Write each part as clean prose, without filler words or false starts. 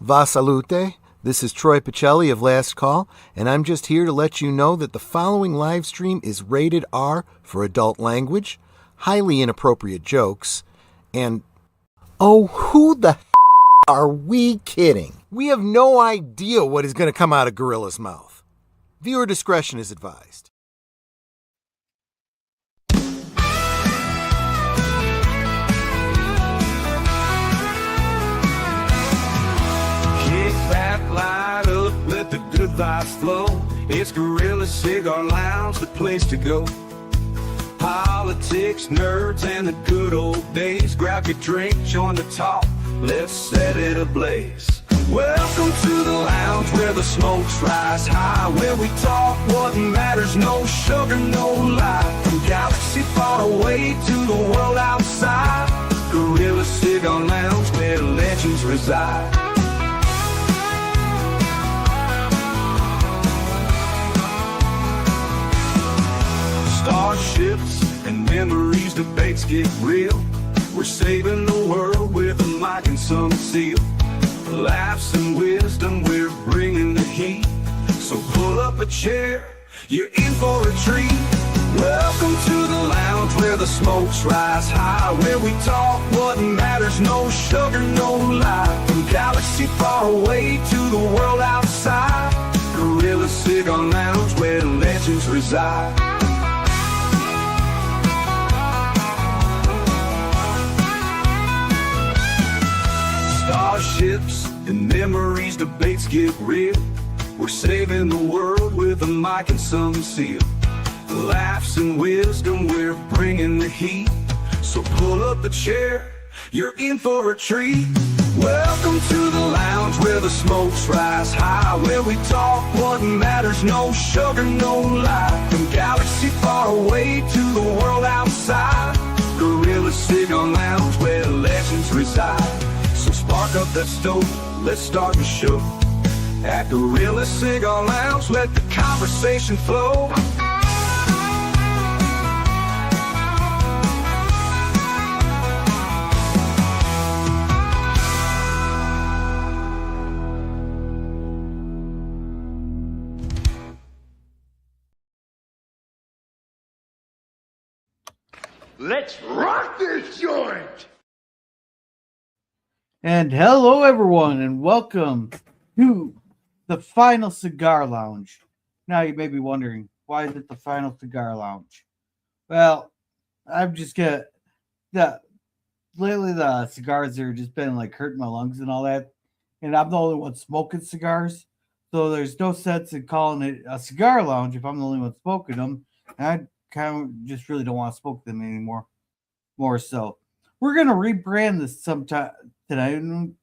Va salute. This is Troy Pacelli of Last Call, and I'm just here to let you know that the following live stream is rated R for adult language, highly inappropriate jokes, and oh, who the are we kidding? We have no idea what is going to come out of Gorilla's mouth. Viewer discretion is advised. Light up, let the good vibes flow. It's Gorilla Cigar Lounge, the place to go. Politics, nerds, and the good old days. Grab your drink, join the talk, let's set it ablaze. Welcome to the lounge where the smokes rise high, where we talk what matters, no sugar, no lie. From galaxy far away to the world outside, Gorilla Cigar Lounge where legends reside. Starships and memories, debates get real. We're saving the world with a mic and some seal. Laughs and wisdom, we're bringing the heat. So pull up a chair, you're in for a treat. Welcome to the lounge where the smokes rise high, where we talk what matters, no sugar, no lie. From galaxy far away to the world outside, Gorilla Cigar Lounge where legends reside. Starships and memories, debates get real. We're saving the world with a mic and some seal. Laughs and wisdom, we're bringing the heat. So pull up a chair, you're in for a treat. Welcome to the lounge where the smokes rise high, where we talk what matters, no sugar, no lie. From galaxy far away to the world outside, Gorilla Cigar Lounge where legends reside. So spark up that stove, let's start the show. At Gorilla Cigar Lounge, let the conversation flow. Let's rock this joint! And hello, everyone, and welcome to the Final Cigar Lounge. Now, you may be wondering, why is it the Final Cigar Lounge? Well, I'm just lately the cigars are just been like hurting my lungs and all that, and I'm the only one smoking cigars, so there's no sense in calling it a cigar lounge if I'm the only one smoking them, and I kind of just really don't want to smoke them anymore. More so, we're gonna rebrand this sometime tonight, and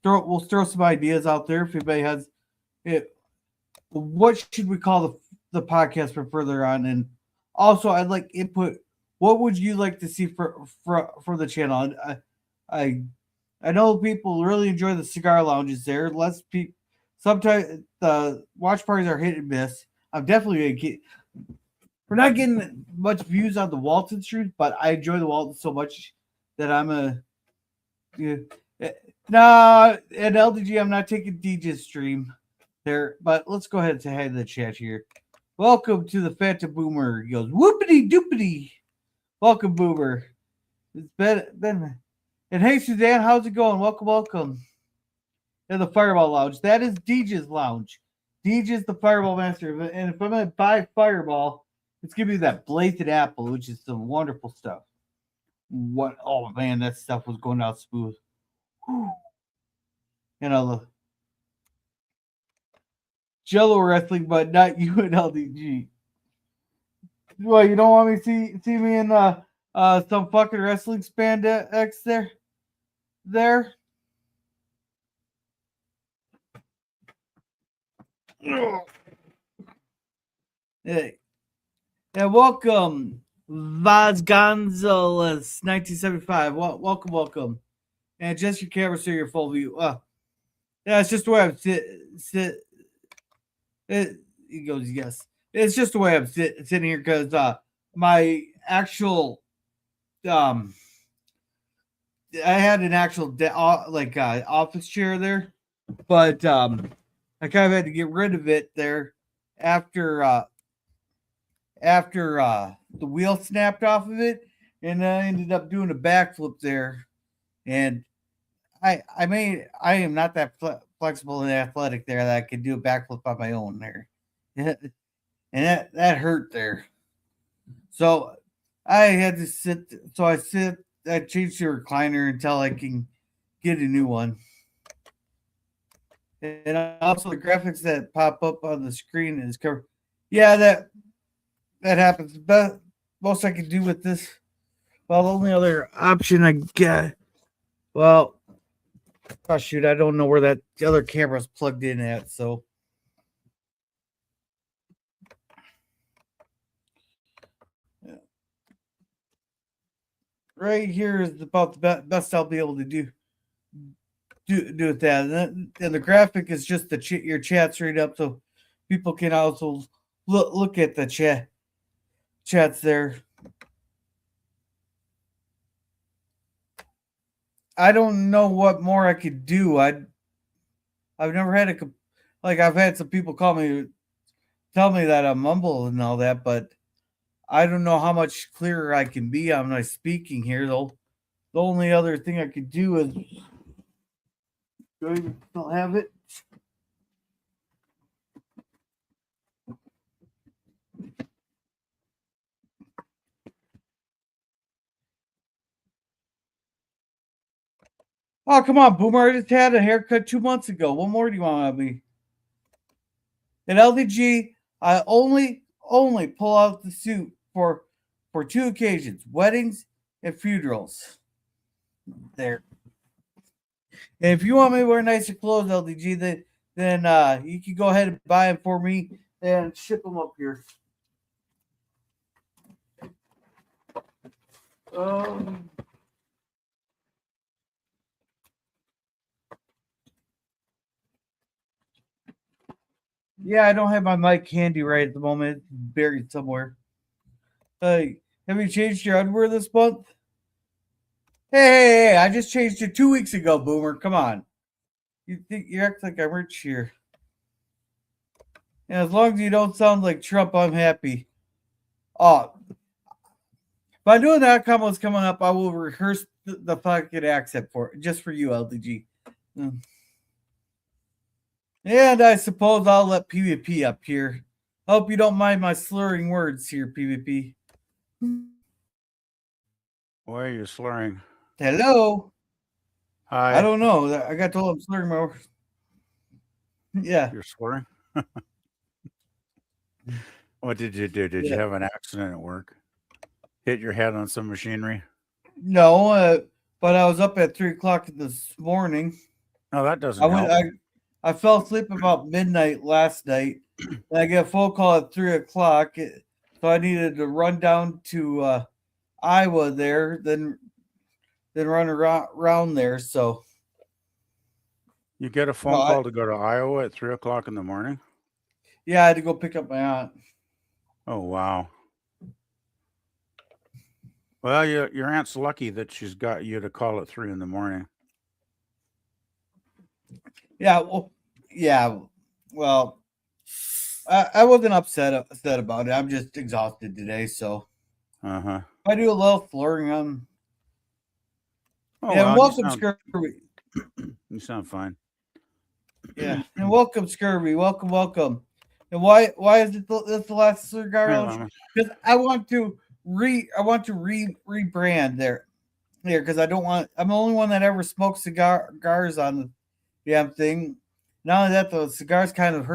we'll throw some ideas out there if anybody has it. What should we call the podcast for further on? And also, I'd like input. What would you like to see for the channel? I know people really enjoy the cigar lounges there. Sometimes the watch parties are hit and miss. I'm definitely gonna get. We're not getting much views on the Walton stream, but I enjoy the Walton so much that I'm a. No, at LDG, I'm not taking DJ's stream there, but let's go ahead and say hi to the chat here. Welcome to the Phantom Boomer. He goes, whoopity doopity. Welcome, Boomer. It's been. And hey, Suzanne, how's it going? Welcome. In the Fireball Lounge. That is DJ's lounge. DJ's the Fireball master. And if I'm going to buy Fireball, it's going to be that Blazing Apple, which is some wonderful stuff. Oh, man, that stuff was going out smooth. Whew. You know, the Jello wrestling, but not you at LDG. Well, you don't want me to see me in some fucking wrestling spandex there? Hey. And welcome, Vaz Gonzalez, 1975. Welcome. And adjust your camera so you're full view. Yeah, it's just the way I'm sit. He goes, yes. It's just the way I'm sitting here because my actual I had an actual office chair there, but I kind of had to get rid of it there after the wheel snapped off of it, and I ended up doing a backflip there. And I am not that flexible and athletic there that I could do a backflip on my own there, and that hurt there. So I had to sit. So I sit. I changed the recliner until I can get a new one. And also the graphics that pop up on the screen is covered. Yeah, that happens. But most I can do with this. Well, the only other option I get. Well, oh shoot, I don't know where that other camera's plugged in at. So right here is about the best I'll be able to do with that. And the graphic is just your chat straight up, so people can also look at the chats there. I don't know what more I could do. I've never had I've had some people tell me that I mumble and all that, but I don't know how much clearer I can be on my speaking here. Though the only other thing I could do is do I still have it? Oh, come on, Boomer. I just had a haircut 2 months ago. What more do you want of me? At LDG, I only pull out the suit for 2 occasions, weddings and funerals. There. And if you want me to wear nicer clothes, LDG, then you can go ahead and buy them for me and ship them up here. Yeah, I don't have my mic handy right at the moment. It's buried somewhere. Have you changed your underwear this month? Hey, I just changed it 2 weeks ago, Boomer. Come on. You act like I'm rich here. And as long as you don't sound like Trump, I'm happy. Oh, by doing that combo's coming up, I will rehearse the fucking accent just for you, LDG. And I suppose I'll let PvP up here. Hope you don't mind my slurring words here, PvP. Why are you slurring? Hello. Hi. I don't know. I got told I'm slurring my words. Yeah. You're slurring? What did you do? Did you have an accident at work? Hit your head on some machinery? No, but I was up at 3:00 this morning. No, that doesn't help. I fell asleep about midnight last night. And I get a phone call at 3:00, so I needed to run down to Iowa there, then run around there. So you get a phone call to go to Iowa at 3:00 in the morning? Yeah, I had to go pick up my aunt. Oh wow. Well, your aunt's lucky that she's got you to call at 3 in the morning. Yeah, well, I wasn't upset about it. I'm just exhausted today, so I do a little flirting on. Oh, yeah, well, welcome, Scurvy. You sound fine. Yeah, and welcome, Scurvy. Welcome. And why is it this the last cigar lounge? Because I want to rebrand there because I'm the only one that ever smoked cigars on the damn thing. Not only that, the cigars kind of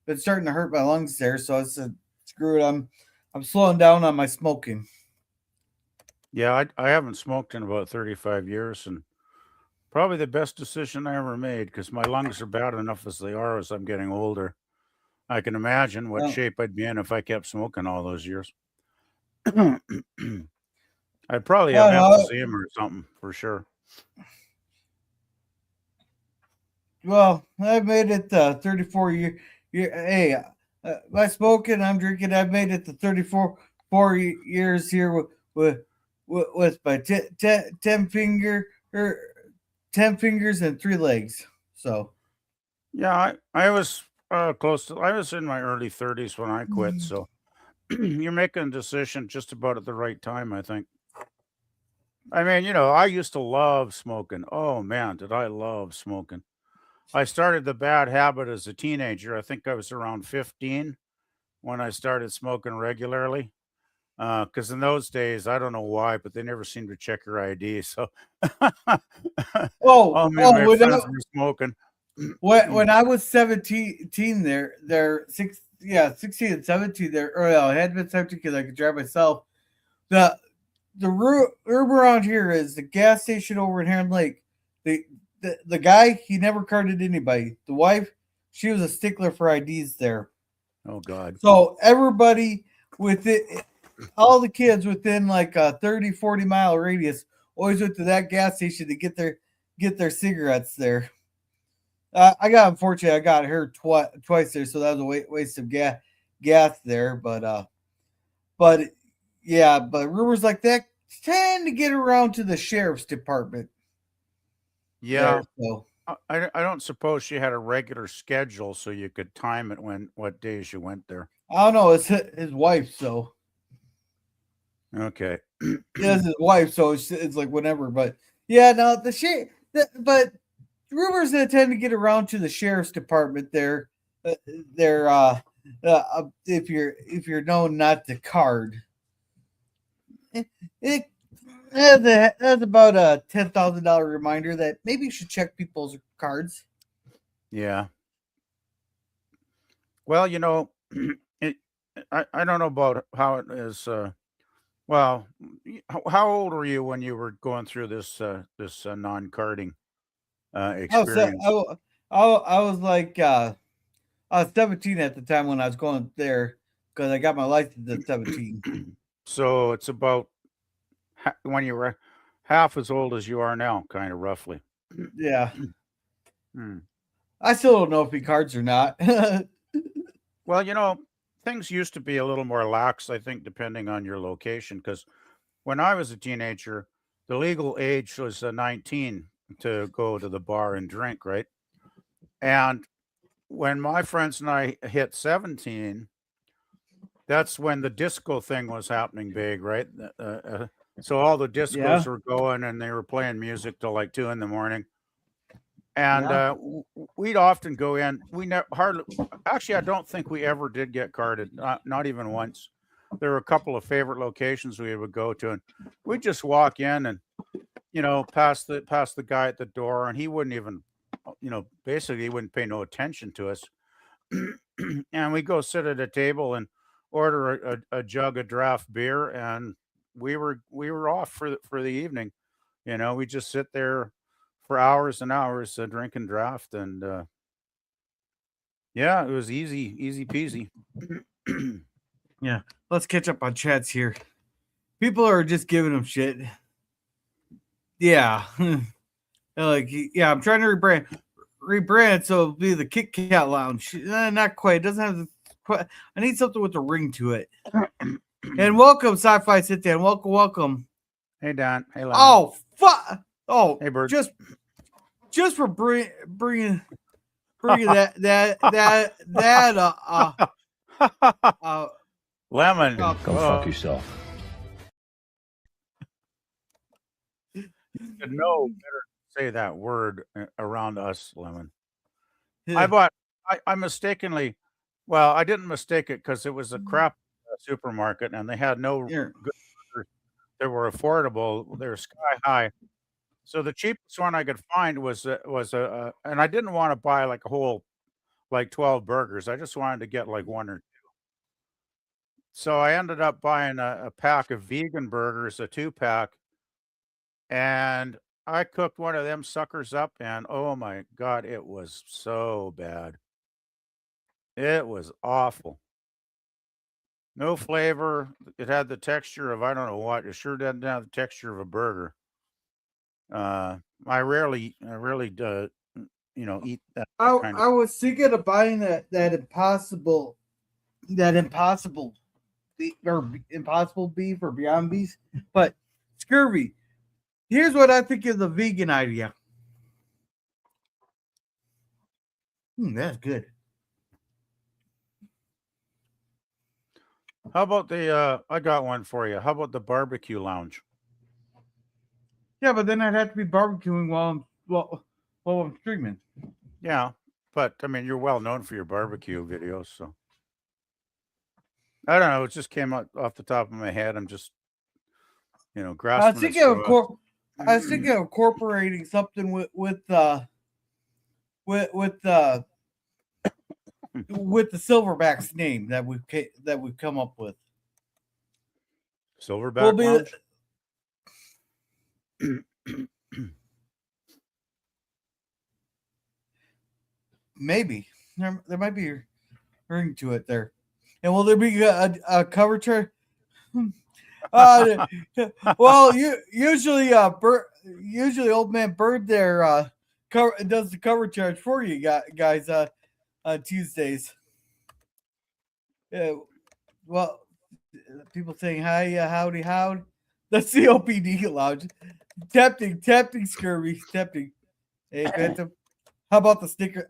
been starting to hurt my lungs there. So I said, screw it. I'm slowing down on my smoking. Yeah, I haven't smoked in about 35 years, and probably the best decision I ever made because my lungs are bad enough as they are as I'm getting older. I can imagine what shape I'd be in if I kept smoking all those years. I'd probably have emphysema or something for sure. Well, I've made it 34 years. Hey, by smoking, I'm drinking. I've made it to 34 years here with my 10 fingers and 3 legs. So Yeah, I was close to. I was in my early 30s when I quit. So you're making a decision just about at the right time, I think. I mean, I used to love smoking. Oh man, did I love smoking. I started the bad habit as a teenager. I think I was around 15 when I started smoking regularly. Because in those days, I don't know why, but they never seemed to check your ID. So Oh, all me and oh, my friends were smoking. when I was 17, they're 16 and 17, there, or I had been 17 because I could drive myself. The room around here is the gas station over in Heron Lake. The guy, he never carded anybody. The wife, she was a stickler for IDs there. Oh God. So everybody with it, all the kids within like a 30, 40-mile radius always went to that gas station to get their cigarettes there. I got unfortunately I got hurt twice there, so that was a waste of gas there. But yeah, but rumors like that tend to get around to the sheriff's department there. Yeah. So I don't suppose she had a regular schedule so you could time it what days you went there. I don't know. It's his wife, so Okay. yeah, it's his wife, so it's like whatever. But yeah, no, but rumors that tend to get around to the sheriff's department there. They're if you're known not to card, it that's about a $10,000 reminder that maybe you should check people's cards. Yeah. Well, it, I don't know about how it is. Well, how old were you when you were going through this non-carding I was se- experience? I was like I was 17 at the time when I was going there because I got my license at 17. So it's about when you were half as old as you are now, kind of roughly. Yeah, Hmm. I still don't know if he cards or not. Well, things used to be a little more lax, I think, depending on your location. Because when I was a teenager, the legal age was 19 to go to the bar and drink, right? And when my friends and I hit 17, that's when the disco thing was happening big, right? So all the discos Yeah, were going and they were playing music till like 2 in the morning. And yeah. we'd often go in. We never hardly, actually, I don't think we ever did get carded, not even once. There were a couple of favorite locations we would go to, and we'd just walk in and pass the guy at the door, and he wouldn't even, basically he wouldn't pay no attention to us. And we go sit at a table and order a jug of draft beer, and we were off for the evening. We just sit there for hours and hours drinking draft, and yeah, it was easy peasy. Yeah. Let's catch up on chats here. People are just giving him shit. Yeah. Like, yeah, I'm trying to rebrand so it'll be the Kit Kat Lounge. Not quite. It doesn't have the quite. I need something with a ring to it. And welcome, Sci-Fi Sit Down. Welcome. Hey Don, hey Lemon, Oh, fuck. Oh, hey Bird. just for bringing that Lemon, Go fuck yourself. should know better to say that word around us, Lemon. I yeah, bought. I mistakenly. Well, I didn't mistake it because it was a crap supermarket, and they had no here. good burgers that were affordable. They were sky high. So the cheapest one I could find and I didn't want to buy like a whole like 12 burgers. I just wanted to get like one or two. So I ended up buying a pack of vegan burgers, a 2-pack, and I cooked one of them suckers up, and oh my God, it was so bad. It was awful. No flavor. It had the texture of I don't know what. It sure didn't have the texture of a burger. I rarely eat that kind of. I was thinking of buying that impossible impossible beef or Beyond Beef, but scurvy. Here's what I think is a vegan idea. That's good. How about the? I got one for you. How about the barbecue lounge? Yeah, but then I'd have to be barbecuing while I'm streaming. Yeah, but I mean, you're well known for your barbecue videos, so I don't know. It just came out off the top of my head. I'm just, grasping at straws. I was thinking of incorporating something with the Silverback's name that we've come up with. Silverback Lounge. Maybe there might be a ring to it there. And will there be a cover charge? Well, usually Old Man Bird there does the cover charge for you guys on Tuesdays. Well, people saying hi, howdy. That's the OPD lounge. Tempting, scurvy, tempting. Hey, Phantom. How about the sticker?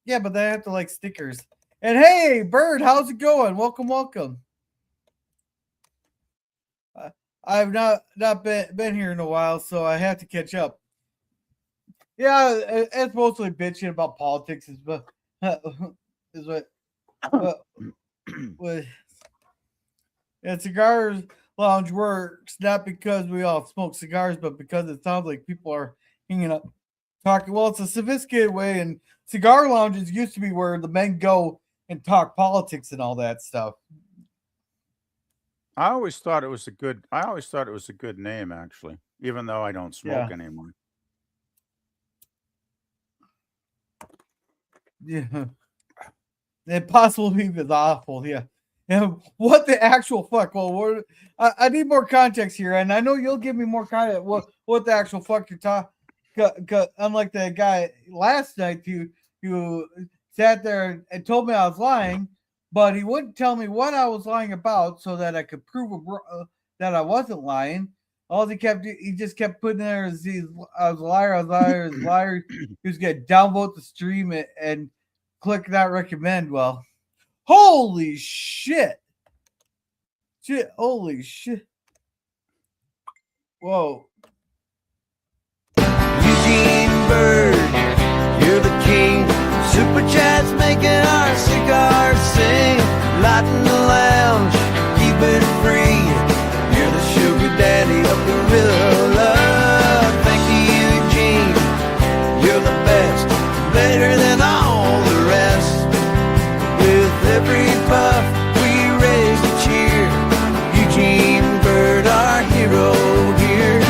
Yeah, but they have to like stickers. And hey, Bird, how's it going? Welcome. I've not been here in a while, so I have to catch up. Yeah, it's mostly bitching about politics, what and Cigar Lounge works not because we all smoke cigars, but because it sounds like people are hanging up talking. Well, it's a sophisticated way, and cigar lounges used to be where the men go and talk politics and all that stuff. I always thought it was a good name, actually, even though I don't smoke anymore. Yeah, impossible is awful. Yeah, and what the actual fuck? Well, I need more context here, and I know you'll give me more context. What the actual fuck you're talking? Unlike the guy last night who sat there and told me I was lying, but he wouldn't tell me what I was lying about so that I could prove that I wasn't lying. All he just kept putting there is I was a liar. He was going to downvote the stream and click not recommend. Well, holy shit. Holy shit. Whoa. Eugene Bird, you're the king. Super chats making our cigars sing. Light in the lounge, keep it free. You're the sugar daddy of the real love. Thank you, Eugene. You're the best, better than all the rest. With every puff, we raise a cheer. Eugene Bird, our hero here.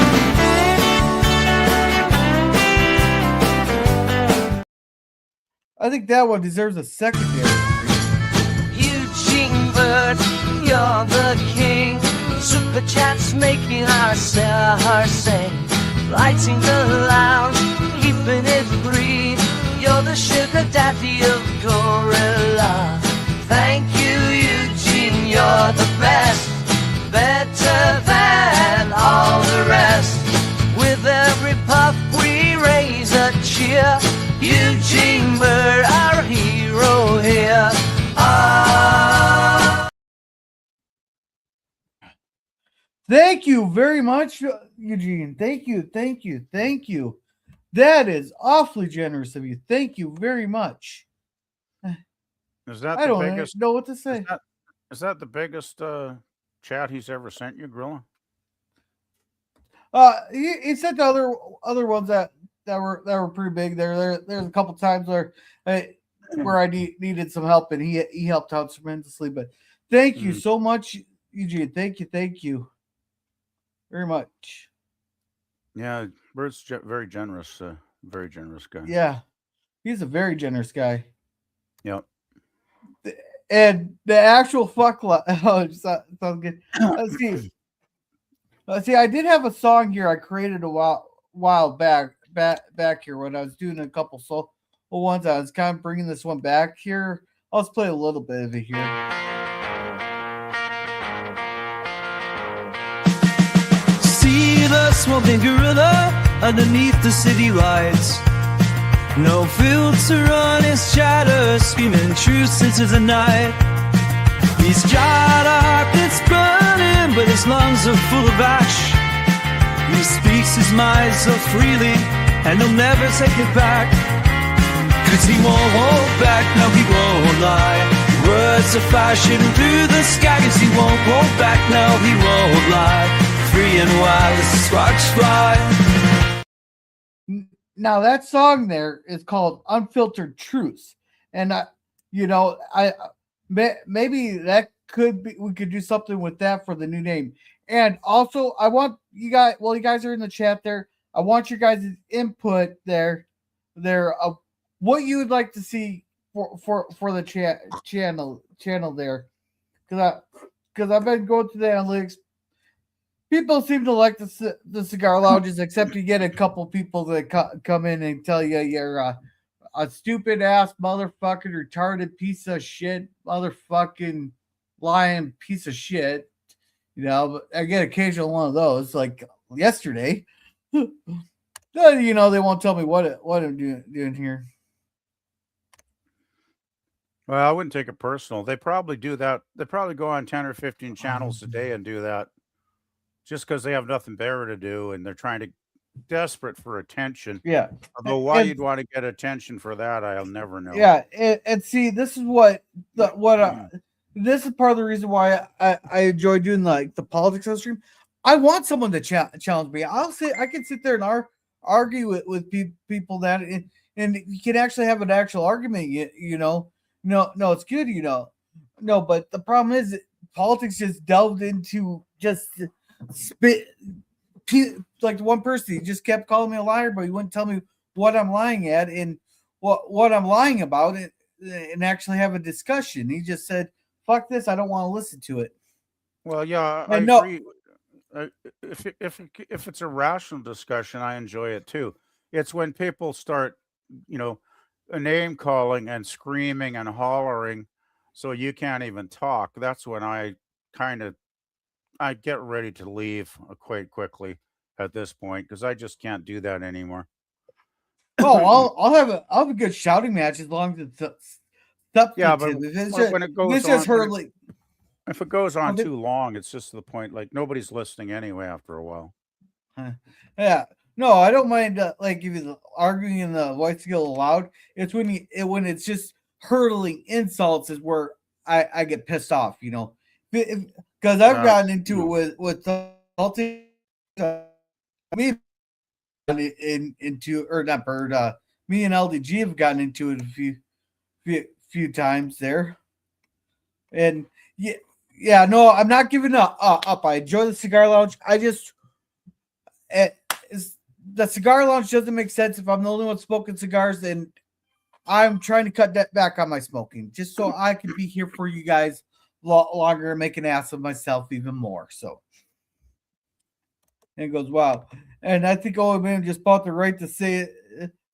I think that one deserves a secondary. Eugene Bird, you're the king. Super chats making our stars sing. Lighting the lounge, keeping it free. You're the sugar daddy of Gorilla. Thank you, Eugene, you're the best. Better than all the rest. With every puff we raise a cheer. Eugene Bird, our hero here. Thank you very much, Eugene. Thank you. That is awfully generous of you. Thank you very much. Is that I don't know what to say. Is that the biggest chat he's ever sent you, Gorilla? He sent the other ones that were pretty big. There's a couple times where I needed some help, and he helped out tremendously. But thank you so much, Eugene. Thank you very much. Yeah, Bird's very generous guy. Yeah, he's a very generous guy. Yep. And the actual fuck sounds good. Let's see. I did have a song here I created a while back here when I was doing a couple solo ones. I was kind of bringing this one back here. I'll just play a little bit of it here. See the smoking gorilla underneath the city lights. No filter on his child. screaming true into the night. He's got a heart that's burning, but his lungs are full of ash. He speaks his mind so freely, and he'll never take it back. 'Cause he won't hold back, no he won't lie. Words are flashing through the sky. 'Cause he won't hold back, no he won't lie. Free and wild as the sparks fly. Now that song there is called Unfiltered Truths. And maybe that could be, we could do something with that for the new name. And also I want you guys, well, you guys are in the chat there. I want your guys' input there of what you would like to see for the channel there. Because I've been going through the analytics. People seem to like the cigar lounges, except you get a couple people that come in and tell you you're a stupid ass motherfucking retarded piece of shit, motherfucking lying piece of shit. But I get occasional one of those, like yesterday. They won't tell me what I'm doing here. Well, I wouldn't take it personal. They probably do that. They probably go on 10 or 15 channels a day and do that just because they have nothing better to do and they're desperate for attention. Yeah. Although why you'd want to get attention for that, I'll never know. Yeah, and see, this is this is part of the reason why I enjoy doing the politics on the stream. I want someone to challenge me. I can sit there and argue with people that and you can actually have an actual argument. No, it's good. No, but the problem is politics just delved into just spit. Like the one person, he just kept calling me a liar, but he wouldn't tell me what I'm lying at and what I'm lying about it, and actually have a discussion. He just said, "Fuck this! I don't want to listen to it." Well, yeah, I agree. If it's a rational discussion, I enjoy it too. It's when people start, name calling and screaming and hollering, so you can't even talk. That's when I get ready to leave quite quickly at this point because I just can't do that anymore. Oh, I'll have a good shouting match as long as it's substantive. Yeah, but when it goes on, if it goes on too long, it's just to the point like nobody's listening anyway after a while. Yeah, no, I don't mind. Like if it's arguing in the voice skill aloud, it's when it's just hurtling insults is where I get pissed off. Because I've gotten into it with salty. Me and LDG have gotten into it a few times there, and yeah, no, I'm not giving up. I enjoy the cigar lounge. The cigar lounge doesn't make sense if I'm the only one smoking cigars, and I'm trying to cut that back on my smoking just so I can be here for you guys longer and make an ass of myself even more. So, and it goes, wow. And I think old man just bought the right to say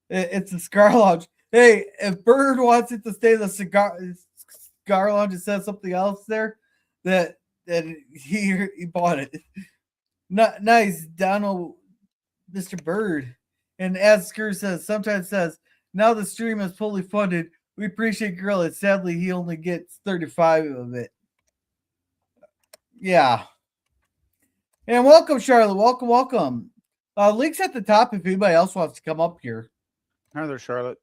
it's a cigar lounge. Hey, if Bird wants it to stay the cigar lounge and says something else there, that he bought it. Nice, Donald, Mr. Bird. And as Skur sometimes says, now the stream is fully funded. We appreciate Gorilla. Sadly, he only gets 35 of it. Yeah. And welcome, Charlotte. Welcome. Links at the top if anybody else wants to come up here. Hi there, Charlotte.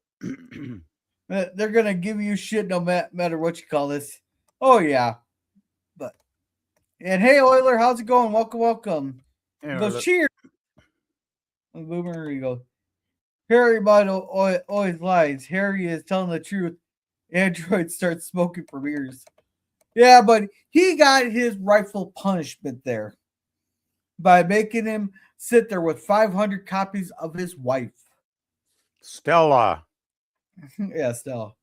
They're going to give you shit no matter what you call this. Oh, yeah. And hey, Euler, how's it going? Welcome. Hey, Go cheers. Boomer, you go. Harry might always lies. Harry is telling the truth. Android starts smoking for beers. Yeah, but he got his rightful punishment there by making him sit there with 500 copies of his wife. Stella. Yeah, Stella.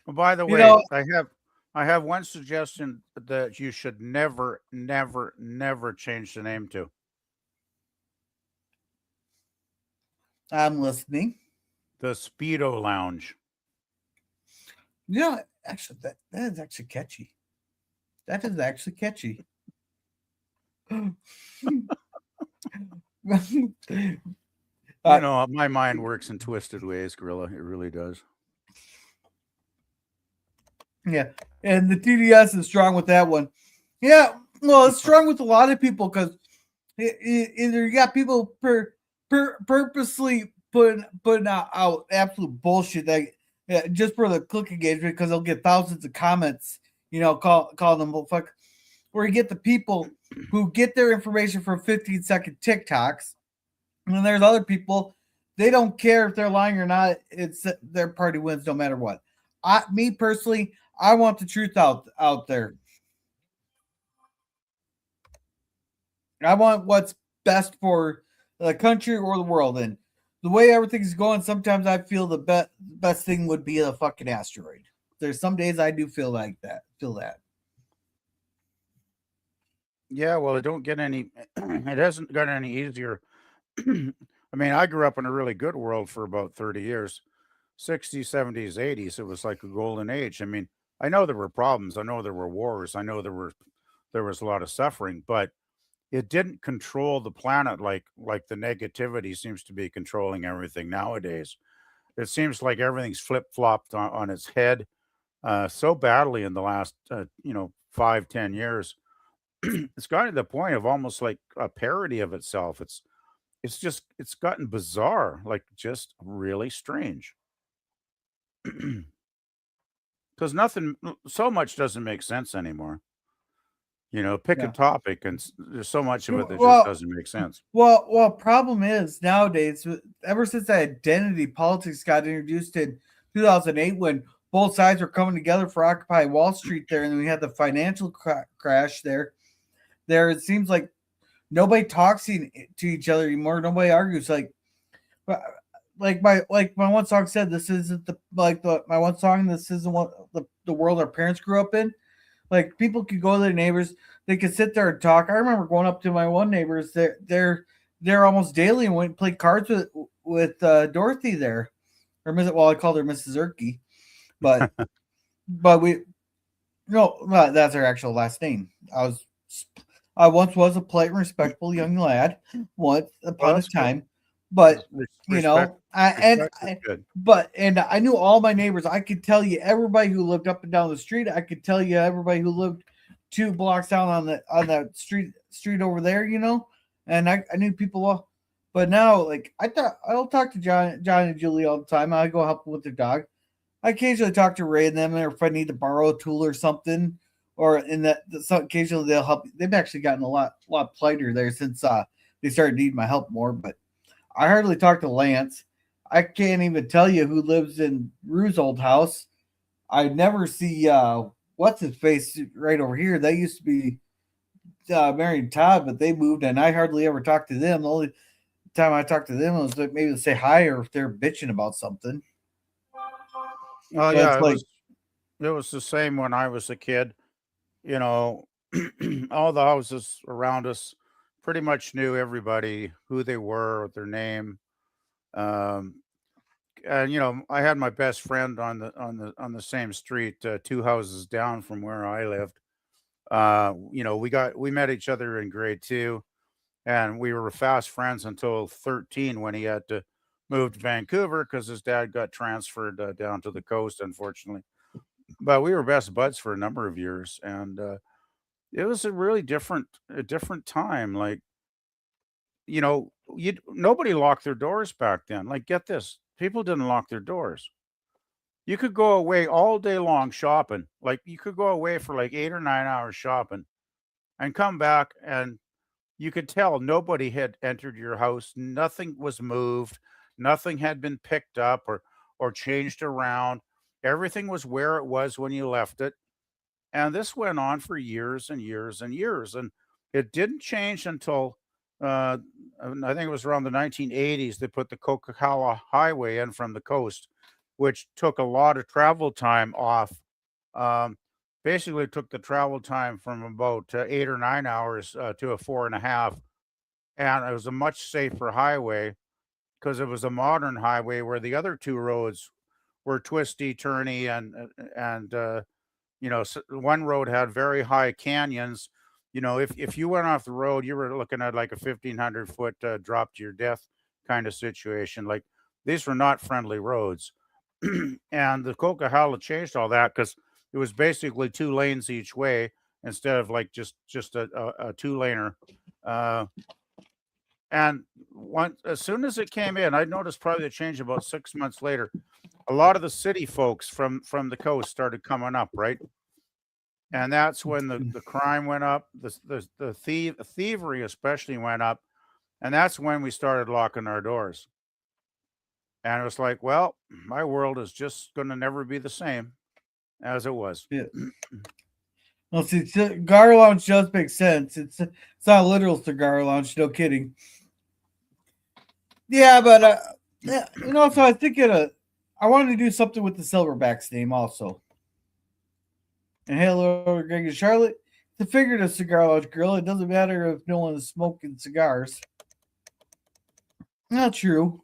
Well, by the way, I have one suggestion that you should never change the name to. I'm listening. The Speedo Lounge. Yeah, actually, that is actually catchy. That is actually catchy. My mind works in twisted ways, Gorilla. It really does. Yeah, and the TDS is strong with that one. Yeah, well, it's strong with a lot of people because either you got people purposely putting out absolute bullshit that just for the click engagement because they'll get thousands of comments, call them fuck. Or you get the people who get their information from 15-second TikToks, and then there's other people they don't care if they're lying or not. It's their party wins no matter what. Me personally, I want the truth out there. I want what's best for the country or the world. And the way everything's going, sometimes I feel the best thing would be a fucking asteroid. There's some days I do feel like that. Feel that. Yeah, well, it don't get any. It hasn't got any easier. I mean, I grew up in a really good world for about 30 years, 60s, 70s, 80s. It was like a golden age. I mean, I know there were problems. I know there were wars. I know there was a lot of suffering, but it didn't control the planet like the negativity seems to be controlling everything nowadays. It seems like everything's flip-flopped on its head so badly in the last 5, 10 years. It's gotten to the point of almost like a parody of itself. It's gotten bizarre, like just really strange. Because nothing, so much doesn't make sense anymore. Pick a Yeah. topic, and there's so much of it that just Well, doesn't make sense. problem is nowadays, ever since that identity politics got introduced in 2008, when both sides were coming together for Occupy Wall Street there, and then we had the financial crash there. It seems like nobody talks to each other anymore. Nobody argues. Like my one song said, this isn't my one song. This isn't what the world our parents grew up in. Like people could go to their neighbors, they could sit there and talk. I remember going up to my one neighbors. They're almost daily and went and played cards with Dorothy there, or I called her Mrs. Erkey, but we no, that's her actual last name. I once was a polite and respectable young lad, once Well, upon a that's good. time, but Respect, respect is good. I knew all my neighbors. I could tell you everybody who lived up and down the street. I could tell you everybody who lived 2 blocks down on that street over there. And I knew people all. But now, like I'll talk to John and Julie all the time. I go help them with their dog. I occasionally talk to Ray and them, or if I need to borrow a tool or something, or in that occasionally they'll help. They've actually gotten a lot politer there since they started needing my help more. But I hardly talk to Lance. I can't even tell you who lives in Rue's old house. I never see what's his face right over here. They used to be married Todd, but they moved, and I hardly ever talk to them. The only time I talk to them was like maybe to say hi or if they're bitching about something. Oh But yeah, it's like, it was the same when I was a kid. You know, all the houses around us pretty much knew everybody, who they were, their name. Um, and I had my best friend on the same street, 2 houses down from where I lived. We met each other in grade 2, and we were fast friends until 13 when he had to move to Vancouver because his dad got transferred down to the coast, unfortunately. But we were best buds for a number of years, and it was a different time. Like, you nobody locked their doors back then. Like, get this, people didn't lock their doors. You could go away all day long shopping. Like, you could go away for like 8 or 9 hours shopping and come back, and you could tell nobody had entered your house. Nothing was moved. Nothing had been picked up or changed around. Everything was where it was when you left it. And this went on for years and years and years. And it didn't change until uh, I think it was around the 1980s. They put the Coca-Cola Highway in from the coast, which took a lot of travel time off. Um, Basically, took the travel time from about 8 or 9 hours to a 4.5, and it was a much safer highway because it was a modern highway where the other two roads were twisty, turny, and one road had very high canyons. If you went off the road, you were looking at like a 1,500 foot drop to your death kind of situation. Like, these were not friendly roads, and the Coca-Cola changed all that because it was basically 2 lanes each way instead of like just a 2-laner. And as soon as it came in, I noticed probably the change about 6 months later. A lot of the city folks from the coast started coming up, right? And that's when the crime went up, the thievery especially went up, and that's when we started locking our doors. And it was like, well, my world is just going to never be the same as it was. Yeah. Well, see, cigar lounge does make sense. It's not a literal cigar lounge, no kidding. Yeah, but yeah, so I think I wanted to do something with the Silverback's name also. And hello, Greg and Charlotte. It's a figurative cigar lounge grill. It doesn't matter if no one is smoking cigars. Not true.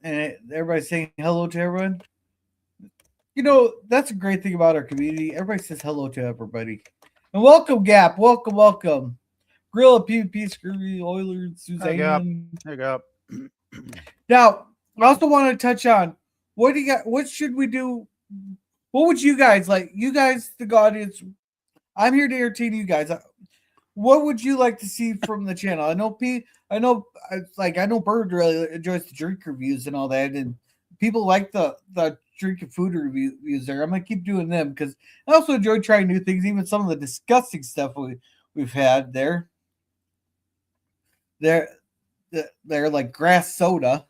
And everybody's saying hello to everyone. That's a great thing about our community. Everybody says hello to everybody. And welcome, Gap. Welcome. Grill, PvP, Scurvy, Oilers, Suzanne. Hey, Gap. Now, I also want to touch on what should we do? What would you guys like? You guys, the audience, I'm here to entertain you guys. What would you like to see from the channel? I know Bird really enjoys the drink reviews and all that, and people like the drink and food reviews there. I'm gonna keep doing them because I also enjoy trying new things, even some of the disgusting stuff we've had there. They're like grass soda.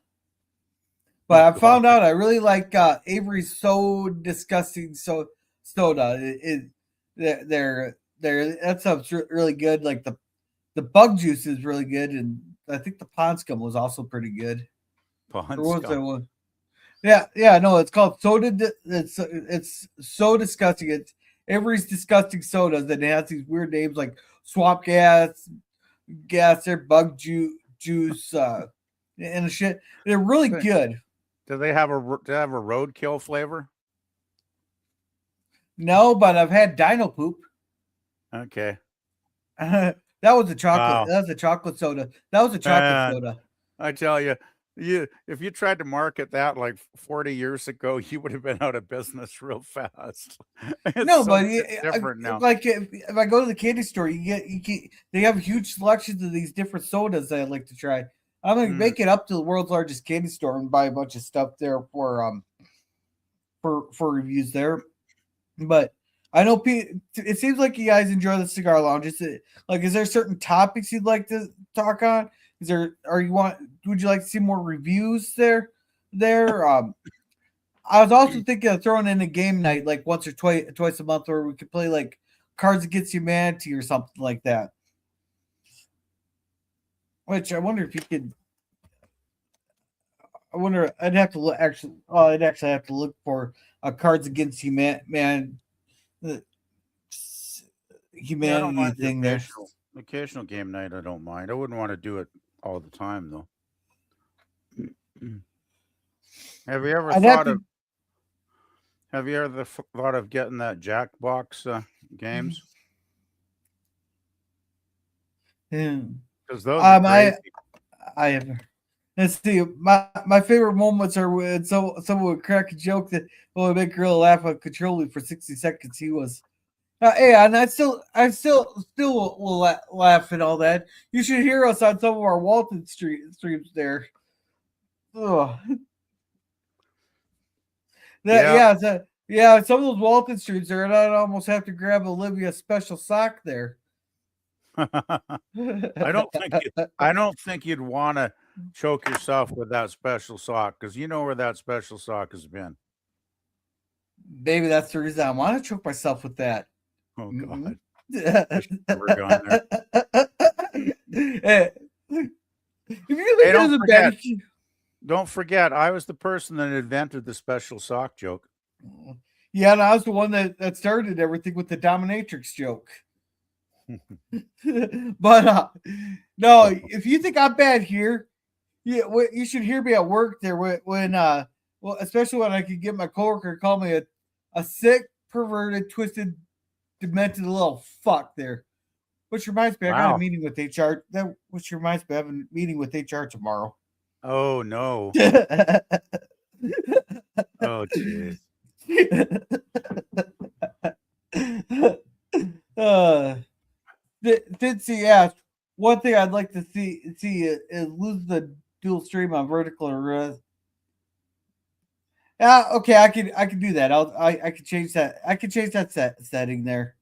But I found out I really like Avery's So Disgusting soda. That stuff's really good. Like the bug juice is really good, and I think the pond scum was also pretty good. Pond scum. Yeah. No, it's called soda. It's so disgusting. It's Avery's Disgusting Sodas, and it has these weird names like swamp gas, there, bug juice, and shit. They're really good. Do they have a roadkill flavor? No, but I've had dino poop. Okay. That was a chocolate. Wow. That was a chocolate soda. That was a chocolate soda. I tell you, if you tried to market that like 40 years ago, you would have been out of business real fast. It's different now. Like if I go to the candy store, they have huge selections of these different sodas that I'd like to try. I'm gonna make it up to the world's largest candy store and buy a bunch of stuff there for reviews there. But I know it seems like you guys enjoy the cigar lounge. Is there certain topics you'd like to talk on? Would you like to see more reviews there? I was also thinking of throwing in a game night like once or twice a month where we could play like Cards Against Humanity or something like that. Which I wonder if you could. I'd have to look. I'd actually have to look for a Cards Against Humanity thing there. Occasional game night, I don't mind. I wouldn't want to do it all the time, though. Have you ever thought of getting that Jackbox games? Because those are crazy. I have. Let's see. My favorite moments are when someone would crack a joke that would make a girl laugh uncontrollably for 60 seconds. He was, and I still will laugh at all that. You should hear us on some of our Walton streams there. Ugh. Some of those Walton streams there, and I'd almost have to grab Olivia's special sock there. I don't think you'd want to choke yourself with that special sock because you know where that special sock has been. Maybe that's the reason I want to choke myself with that. Oh God! Never gone there. Don't forget, I was the person that invented the special sock joke. Yeah, and I was the one that started everything with the dominatrix joke. But no, if you think I'm bad here, you should hear me at work there when especially when I could get my coworker to call me a sick, perverted, twisted, demented little fuck there. Which reminds me, I got a meeting with HR. Which reminds me, I have a meeting with HR tomorrow. Oh no! Oh jeez. Cincy asked, one thing I'd like to see is lose the dual stream on vertical or yeah, okay, I could do that. I could change that. I could change that setting there.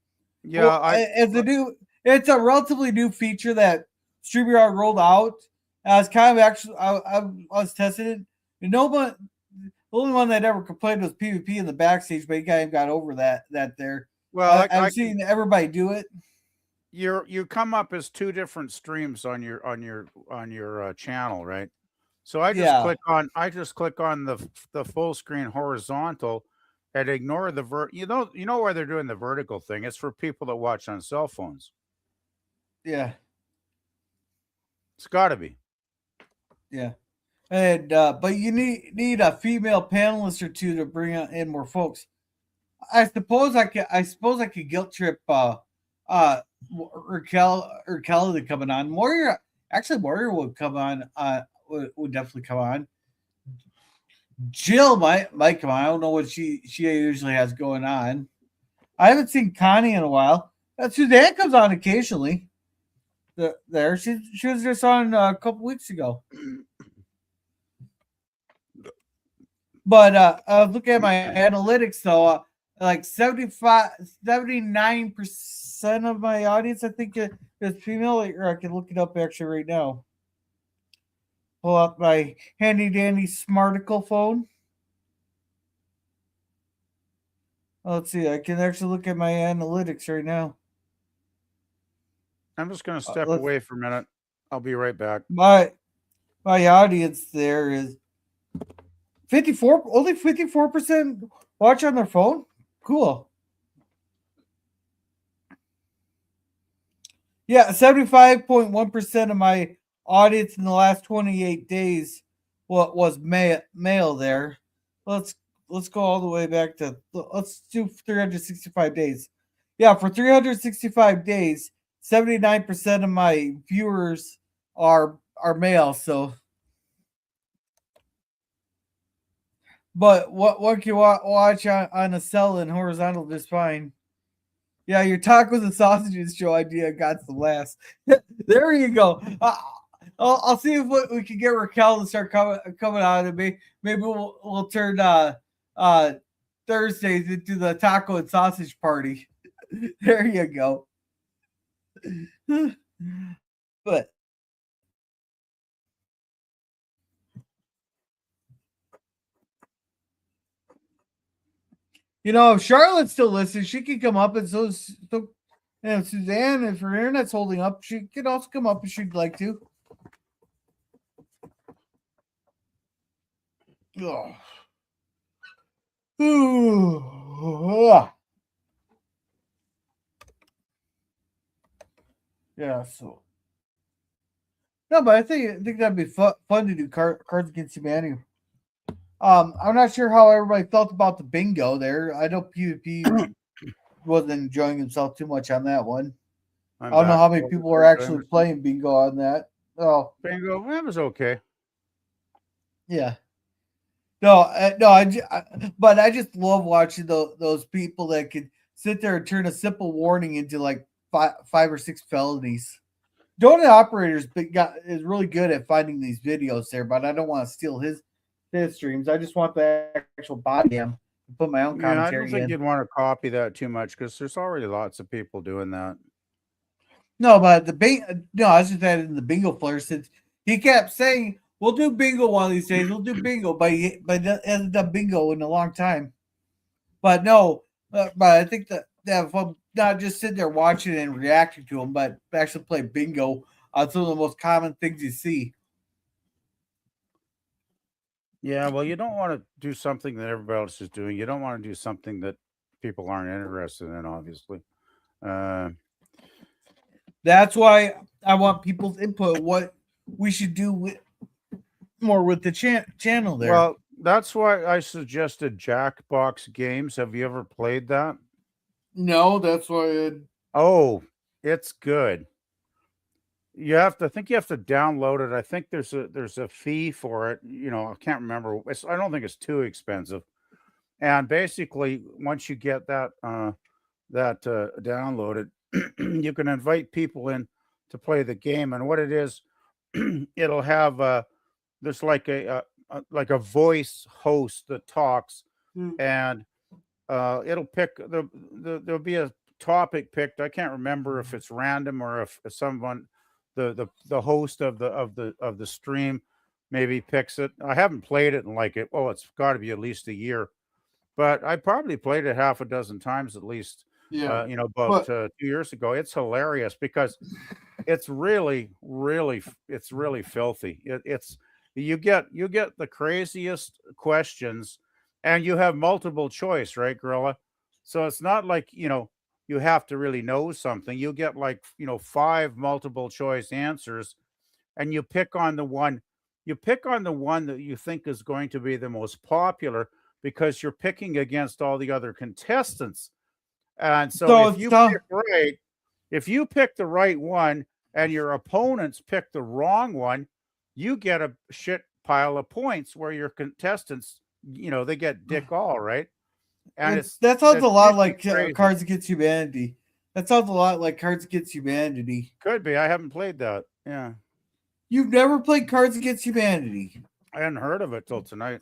Yeah, Well, as a new, it's a relatively new feature that StreamYard rolled out. I was kind of actually, I was testing it. And no one, the only one that ever complained was PvP in the backstage, but you kind of got over that there. well, I've seen everybody do it. you come up as two different streams on your channel, right? So I just Yeah, click on the full screen horizontal and ignore the you know why they're doing the vertical thing. It's for people that watch on cell phones. yeah, It's got to be. yeah. And but you need a female panelist or two to bring in more folks. I suppose I could guilt trip Raquel to coming on. Warrior would come on would definitely come on. Jill might come on. I don't know what she usually has going on. I haven't seen Connie in a while. Suzanne comes on occasionally. There she was just on a couple weeks ago. But I was looking at my analytics though. Like 79% of my audience, I think, is female. Or I can look it up actually right now. Pull up my handy dandy smarticle phone. Let's see. I can actually look at my analytics right now. I'm just going to step away for a minute. I'll be right back. My audience there is 54% watch on their phone. Cool. Yeah, 75.1% of my audience in the last 28 days was male there. Let's go all the way back to let's do 365 days. Yeah, for 365 days, 79% of my viewers are male, so but what can you watch on a cell and horizontal just fine. Yeah, your tacos and sausages show idea got the last. There you go. I'll see if we can get Raquel to start coming out of me. Maybe we'll turn Thursdays into the taco and sausage party. There you go. But if Charlotte's still listening, she can come up, and so and Suzanne, if her internet's holding up, she can also come up if she'd like to. Oh. Yeah, so no, but I think that'd be fun to do Cards Against Humanity. I'm not sure how everybody felt about the bingo there. I know PvP wasn't enjoying himself too much on that one. I don't know how many people are actually playing bingo on that. Oh, bingo, that was okay. Yeah. But I just love watching those people that could sit there and turn a simple warning into like five or six felonies. Donut Operators is really good at finding these videos there, but I don't want to steal his streams. I just want the actual body cam to put my own commentary. I don't think you'd want to copy that too much because there's already lots of people doing that. No, but I was just adding the bingo player since he kept saying we'll do bingo one of these days. We'll do bingo, but he hasn't done bingo in a long time. But no, but I think that if I'm not just sitting there watching and reacting to them, but actually play bingo on some of the most common things you see. Yeah, well, you don't want to do something that everybody else is doing. You don't want to do something that people aren't interested in, obviously. That's why I want people's input. What we should do more with the channel there. Well, that's why I suggested Jackbox Games. Have you ever played that? No, that's why. Oh, it's good. I think you have to download it. I think there's a fee for it. I can't remember. I don't think it's too expensive. And basically, once you get that downloaded, you can invite people in to play the game. And what it is, it'll have there's like a voice host that talks, and it'll pick there'll be a topic picked. I can't remember if it's random or if someone the host of the stream maybe picks it. I haven't played it in like it's got to be at least a year, but I probably played it half a dozen times at least. Yeah. About 2 years ago. It's hilarious because it's really, really, it's really filthy. It's you get the craziest questions, and you have multiple choice, right, Gorilla? So it's not like you have to really know something. You get like 5 multiple choice answers, and you pick on the one. You pick on the one that you think is going to be the most popular because you're picking against all the other contestants. And so if you pick the right one and your opponents pick the wrong one, you get a shit pile of points where your contestants, they get dick all, right? And that sounds a lot like crazy. Cards Against Humanity. That sounds a lot like Cards Against Humanity. Could be. I haven't played that. Yeah. You've never played Cards Against Humanity? I hadn't heard of it till tonight.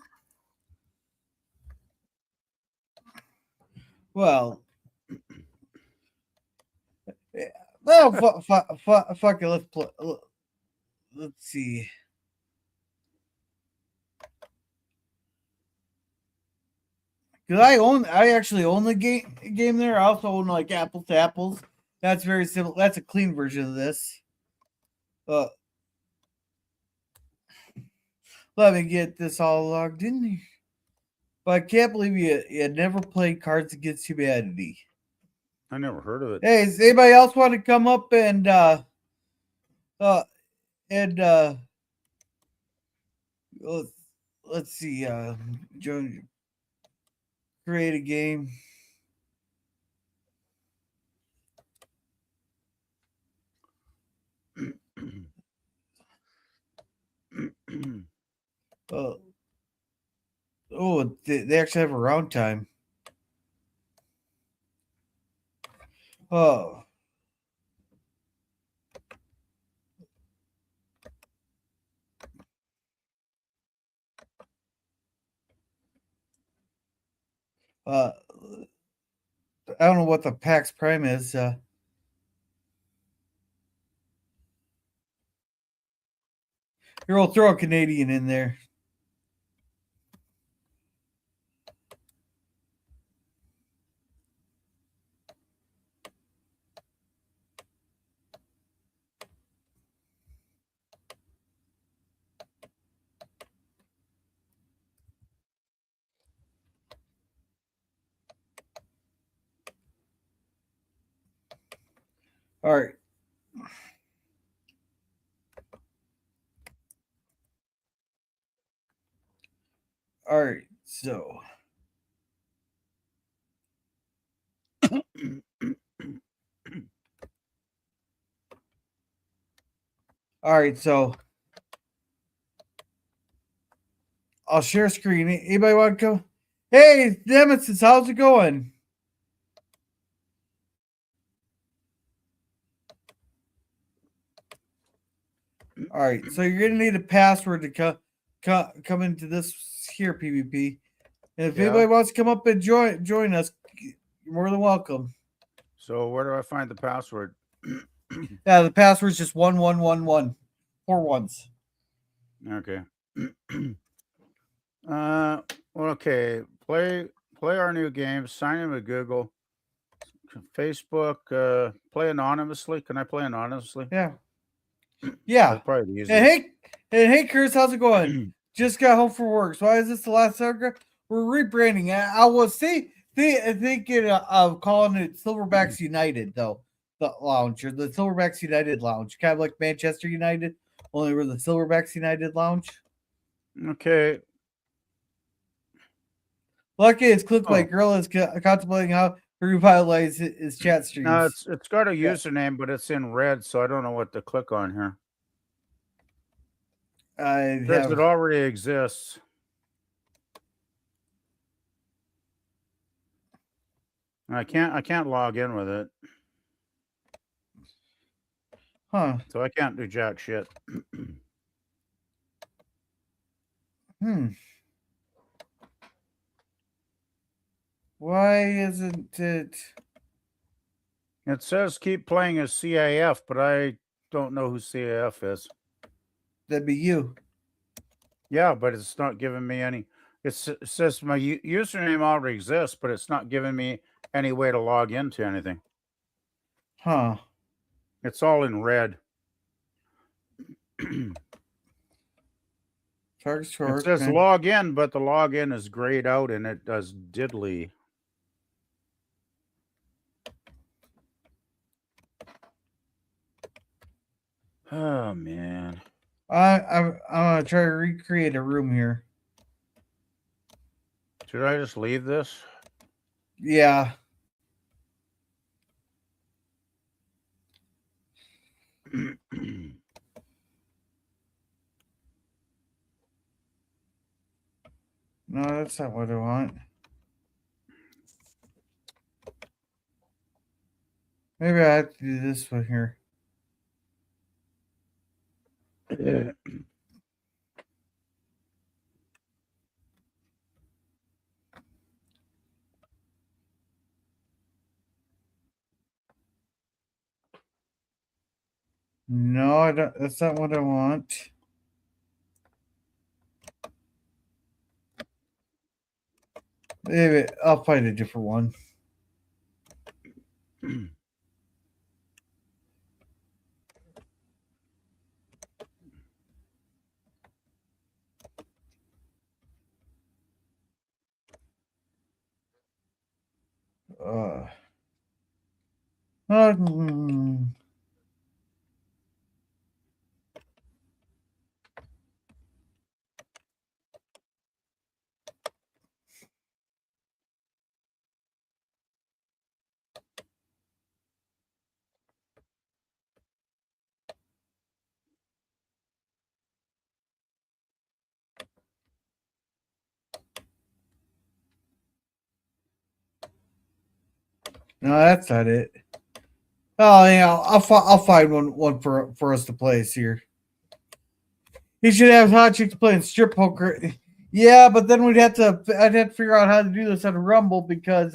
Well, fuck it. Let's play. Let's see. Because I actually own the game there. I also own like Apples to Apples. That's very simple. That's a clean version of this. Let me get this all logged in. But I can't believe you never played Cards Against Humanity. I never heard of it. Hey, does anybody else want to come up and let's see, join, create a game. They actually have a round time. Oh. I don't know what the PAX Prime is. Here, we'll throw a Canadian in there. All right. All right. So. All right. So. I'll share screen. Anybody want to come? Hey, Nemesis, how's it going? All right, so you're gonna need a password to come into this here PvP. And if anybody wants to come up and join us, you're more than welcome. So where do I find the password? Yeah, the password's just 1111. 4 ones. Okay. Okay. Play our new game. Sign in with Google, Facebook. Play anonymously. Can I play anonymously? Yeah. Yeah. That's probably the easiest. Hey, Chris, how's it going? Just got home from work. So why is this the last paragraph? We're rebranding. I was thinking of calling it Silverbacks United, though. The lounge, or the Silverbacks United lounge, kind of like Manchester United, only we're the Silverbacks United lounge. Okay. Lucky it's clicked by Girl is contemplating how to revitalize his chat streams. No, it's got a username, but it's in red, so I don't know what to click on here. Because it already exists. I can't log in with it. Huh. So I can't do jack shit. Why isn't it? It says keep playing as CAF, but I don't know who CAF is. That'd be you. Yeah, but it's not giving me any. It says my username already exists, but it's not giving me any way to log into anything. Huh. It's all in red. Target It short. says log in, but the login is grayed out and it does diddly. Oh man. I'm gonna try to recreate a room here. Should I just leave this? Yeah. No, that's not what I want. Maybe I have to do this one here. No, I don't. That's not what I want. Maybe I'll find a different one. Hmm. No, that's not it. Oh yeah, I'll find one for us to play here. He should have hot chicks playing strip poker. Yeah, but then I'd have to figure out how to do this on Rumble because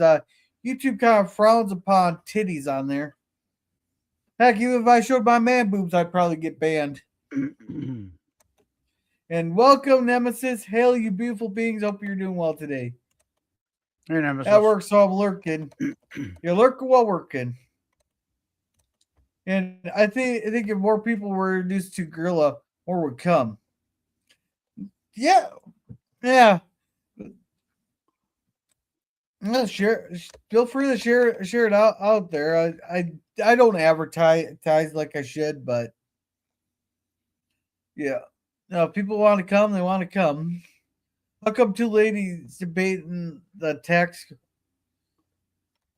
YouTube kind of frowns upon titties on there. Heck, even if I showed my man boobs, I'd probably get banned. And welcome, Nemesis. Hail, you beautiful beings. Hope you're doing well today. Hey, Nemesis. That works, so I'm lurking. You're lurking while working. And I think if more people were introduced to Gorilla, more would come. Yeah. Yeah. Share. Feel free to share it out there. I don't advertise like I should, but yeah. No, if people want to come, they want to come. How come two ladies debating the tax?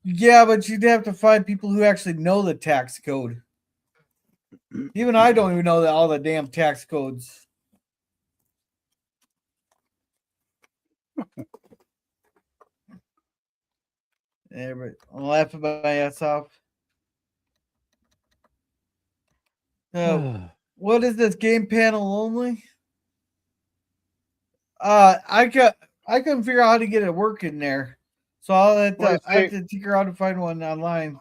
Yeah, but you'd have to find people who actually know the tax code. Even I don't even know all the damn tax codes. Yeah, but I'm laughing my ass off. What is this game panel only? I couldn't figure out how to get it working there, so I have to figure out how to find one online.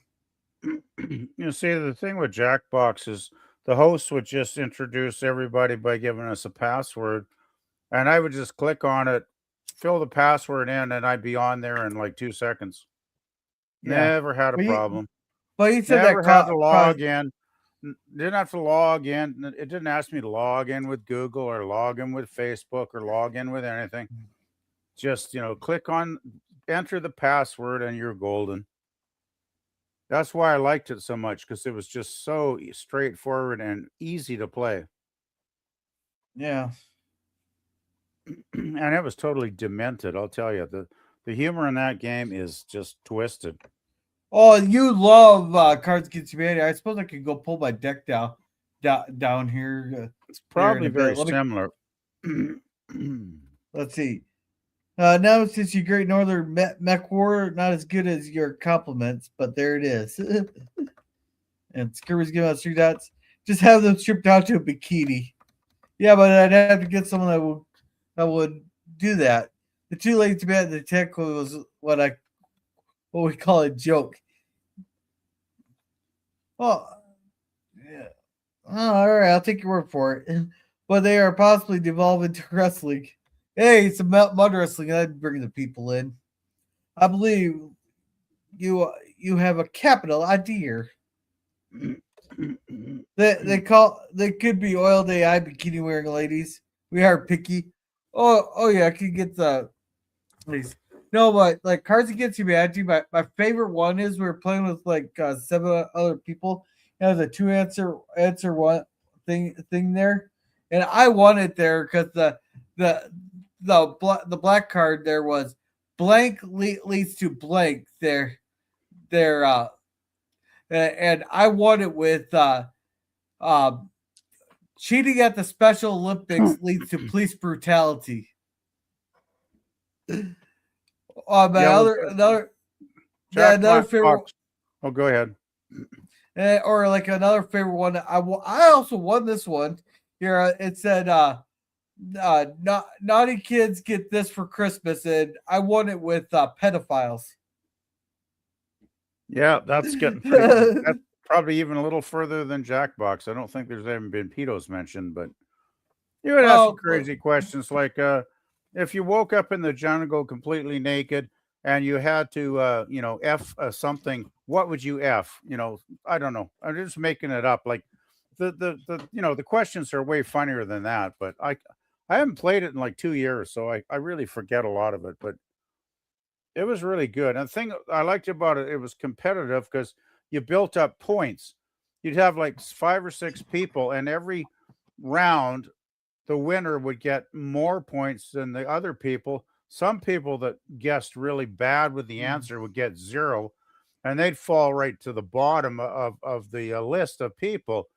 You see, the thing with Jackbox is the host would just introduce everybody by giving us a password, and I would just click on it, fill the password in, and I'd be on there in like 2 seconds. Yeah. Never had a problem. But he said Never that had to log in. Didn't have to log in. It didn't ask me to log in with Google or log in with Facebook or log in with anything. Just, click on, enter the password, and you're golden. That's why I liked it so much, because it was just so straightforward and easy to play. Yeah. And it was totally demented, I'll tell you. The humor in that game is just twisted. Oh, you love Cards Against Humanity. I suppose I could go pull my deck down here. It's probably very similar. Let's see. Now, since you Great Northern Mech War, not as good as your compliments, but there it is. And Skirby's giving us 3 dots. just have them stripped down to a bikini. Yeah, but I'd have to get someone that would do that. The too late to bed the technically was what we call a joke. Oh, yeah. Oh, all right, I'll take your word for it. But they are possibly devolving into wrestling. Hey, it's a mud wrestling. I'd bring the people in. I believe you have a capital idea. They could be oiled AI bikini wearing ladies. We are picky. Oh yeah, I could get the please. No, but like Cards Against Humanity, my favorite one is we are playing with like 7 other people. It has a two answer one thing there, and I won it there because the the black card there was blank leads to blank there and I won it with um cheating at the Special Olympics leads to police brutality. My Yeah, other another yeah Jack another Black favorite Fox. Oh, go ahead. or like another favorite one. I also won this one here. It said naughty kids get this for Christmas, and I won it with pedophiles. Yeah, that's getting pretty. That's probably even a little further than Jackbox. I don't think there's even been pedos mentioned, but you would ask some crazy questions like, if you woke up in the jungle completely naked and you had to, F something, what would you F? I don't know. I'm just making it up. Like the questions are way funnier than that, but I haven't played it in like 2 years, so I really forget a lot of it, but it was really good. And the thing I liked about it, it was competitive because you built up points. You'd have like 5 or 6 people, and every round, the winner would get more points than the other people. Some people that guessed really bad with the answer would get 0, and they'd fall right to the bottom of the list of people.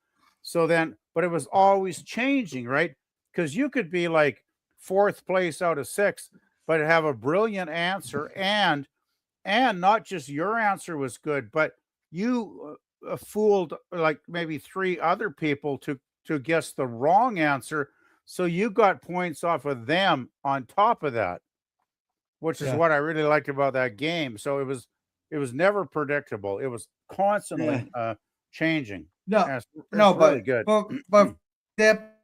So then, but it was always changing, right? Because you could be like 4th place out of 6, but have a brilliant answer, and not just your answer was good, but you fooled like maybe 3 other people to guess the wrong answer, so you got points off of them on top of that, which is Yeah. what I really liked about that game. So it was never predictable. It was constantly changing. No, And it's no, really good. but that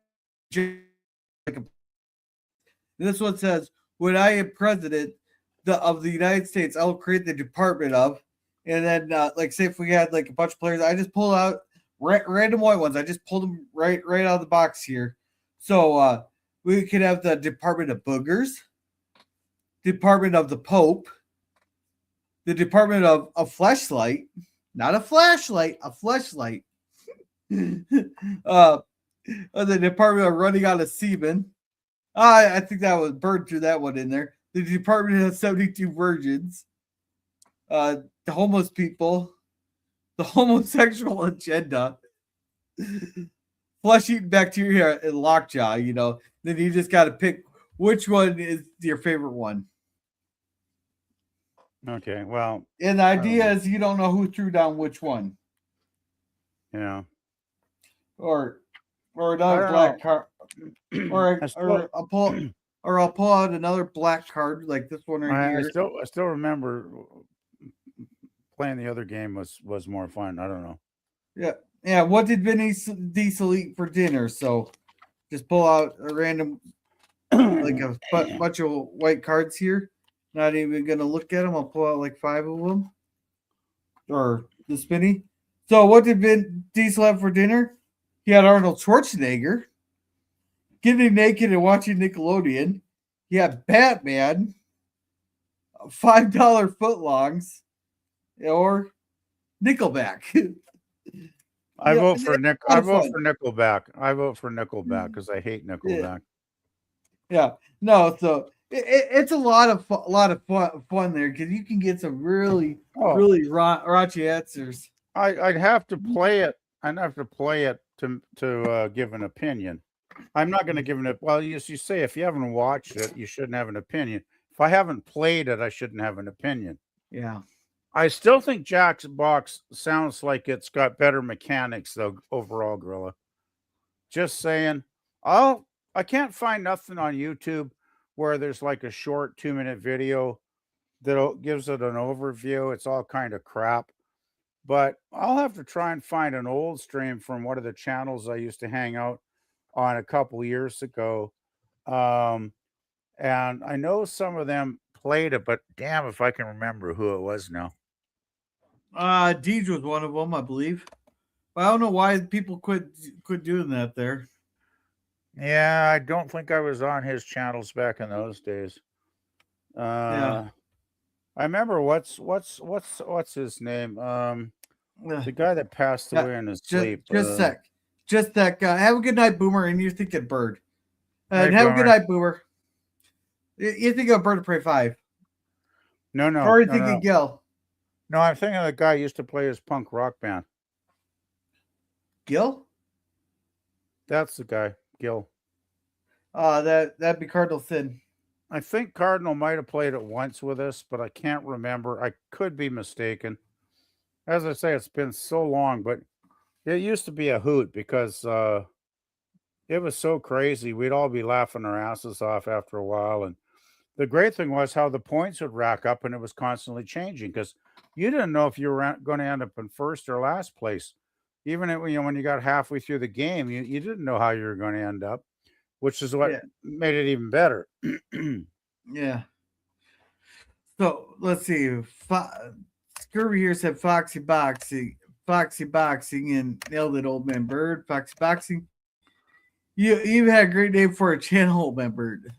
this one says, when I am president of the United States, I will create the Department of, and then like say if we had like a bunch of players, I just pull out random white ones. I just pulled them right out of the box here. So we could have the Department of Boogers, Department of the Pope, the Department of a Fleshlight, not a flashlight, a fleshlight. The Department of Running Out of Semen. I think that was Bird threw that one in there. The Department of 72 Virgins. The homeless people. The homosexual agenda. Flesh-eating bacteria and lockjaw, Then you just got to pick which one is your favorite one. Okay, well. And the idea is you don't know who threw down which one. Yeah. Or another black card. Or I'll pull out another black card like this one right here. I still remember playing the other game was more fun. I don't know. Yeah. What did Vinny Diesel eat for dinner? So just pull out a random like a bunch of white cards here. Not even gonna look at them. I'll pull out like 5 of them. Or the spinny. So what did Vin Diesel have for dinner? He had Arnold Schwarzenegger. Getting naked and watching Nickelodeon. He had Batman. $5 footlongs. Or Nickelback. I vote for Nickelback. I vote for Nickelback because I hate Nickelback. Yeah. No, so it's a lot of fun there because you can get some really raunchy answers. I'd have to play it. I'd have to play it to give an opinion. I'm not going to give it. Well, you say if you haven't watched it, you shouldn't have an opinion. If I haven't played it, I shouldn't have an opinion. Yeah. I still think Jack's box sounds like it's got better mechanics though overall, Gorilla. Just saying. I can't find nothing on YouTube where there's like a short 2-minute video that gives it an overview. It's all kind of crap. But I'll have to try and find an old stream from one of the channels I used to hang out on a couple years ago. Um, and I know some of them played it, but damn if I can remember who it was now. Deej was one of them, I believe. But I don't know why people quit doing that there. Yeah, I don't think I was on his channels back in those days. Yeah. I remember what's his name? The guy that passed Yeah, away in his Just sleep. just sec. Just that guy. Have a good night, Boomer. And you're thinking Bird. And Night, have a good Boomer. night, Boomer. You're thinking of Bird of Prey 5. No, Or are you no, thinking no. Gil? No, I'm thinking of the guy who used to play his punk rock band. Gil? That's the guy, Gil. That'd be Cardinal Sin. I think Cardinal might have played it once with us, but I can't remember. I could be mistaken. As I say, it's been so long, but it used to be a hoot because it was so crazy. We'd all be laughing our asses off after a while. And the great thing was how the points would rack up and it was constantly changing because you didn't know if you were going to end up in first or last place. Even when you got halfway through the game, you didn't know how you were going to end up, which is what made it even better. Yeah. So let's see. Scurvy here said Foxy Boxing, and nailed it, Old Man Bird. Foxy Boxing. You had a great name for a channel, Old Man Bird.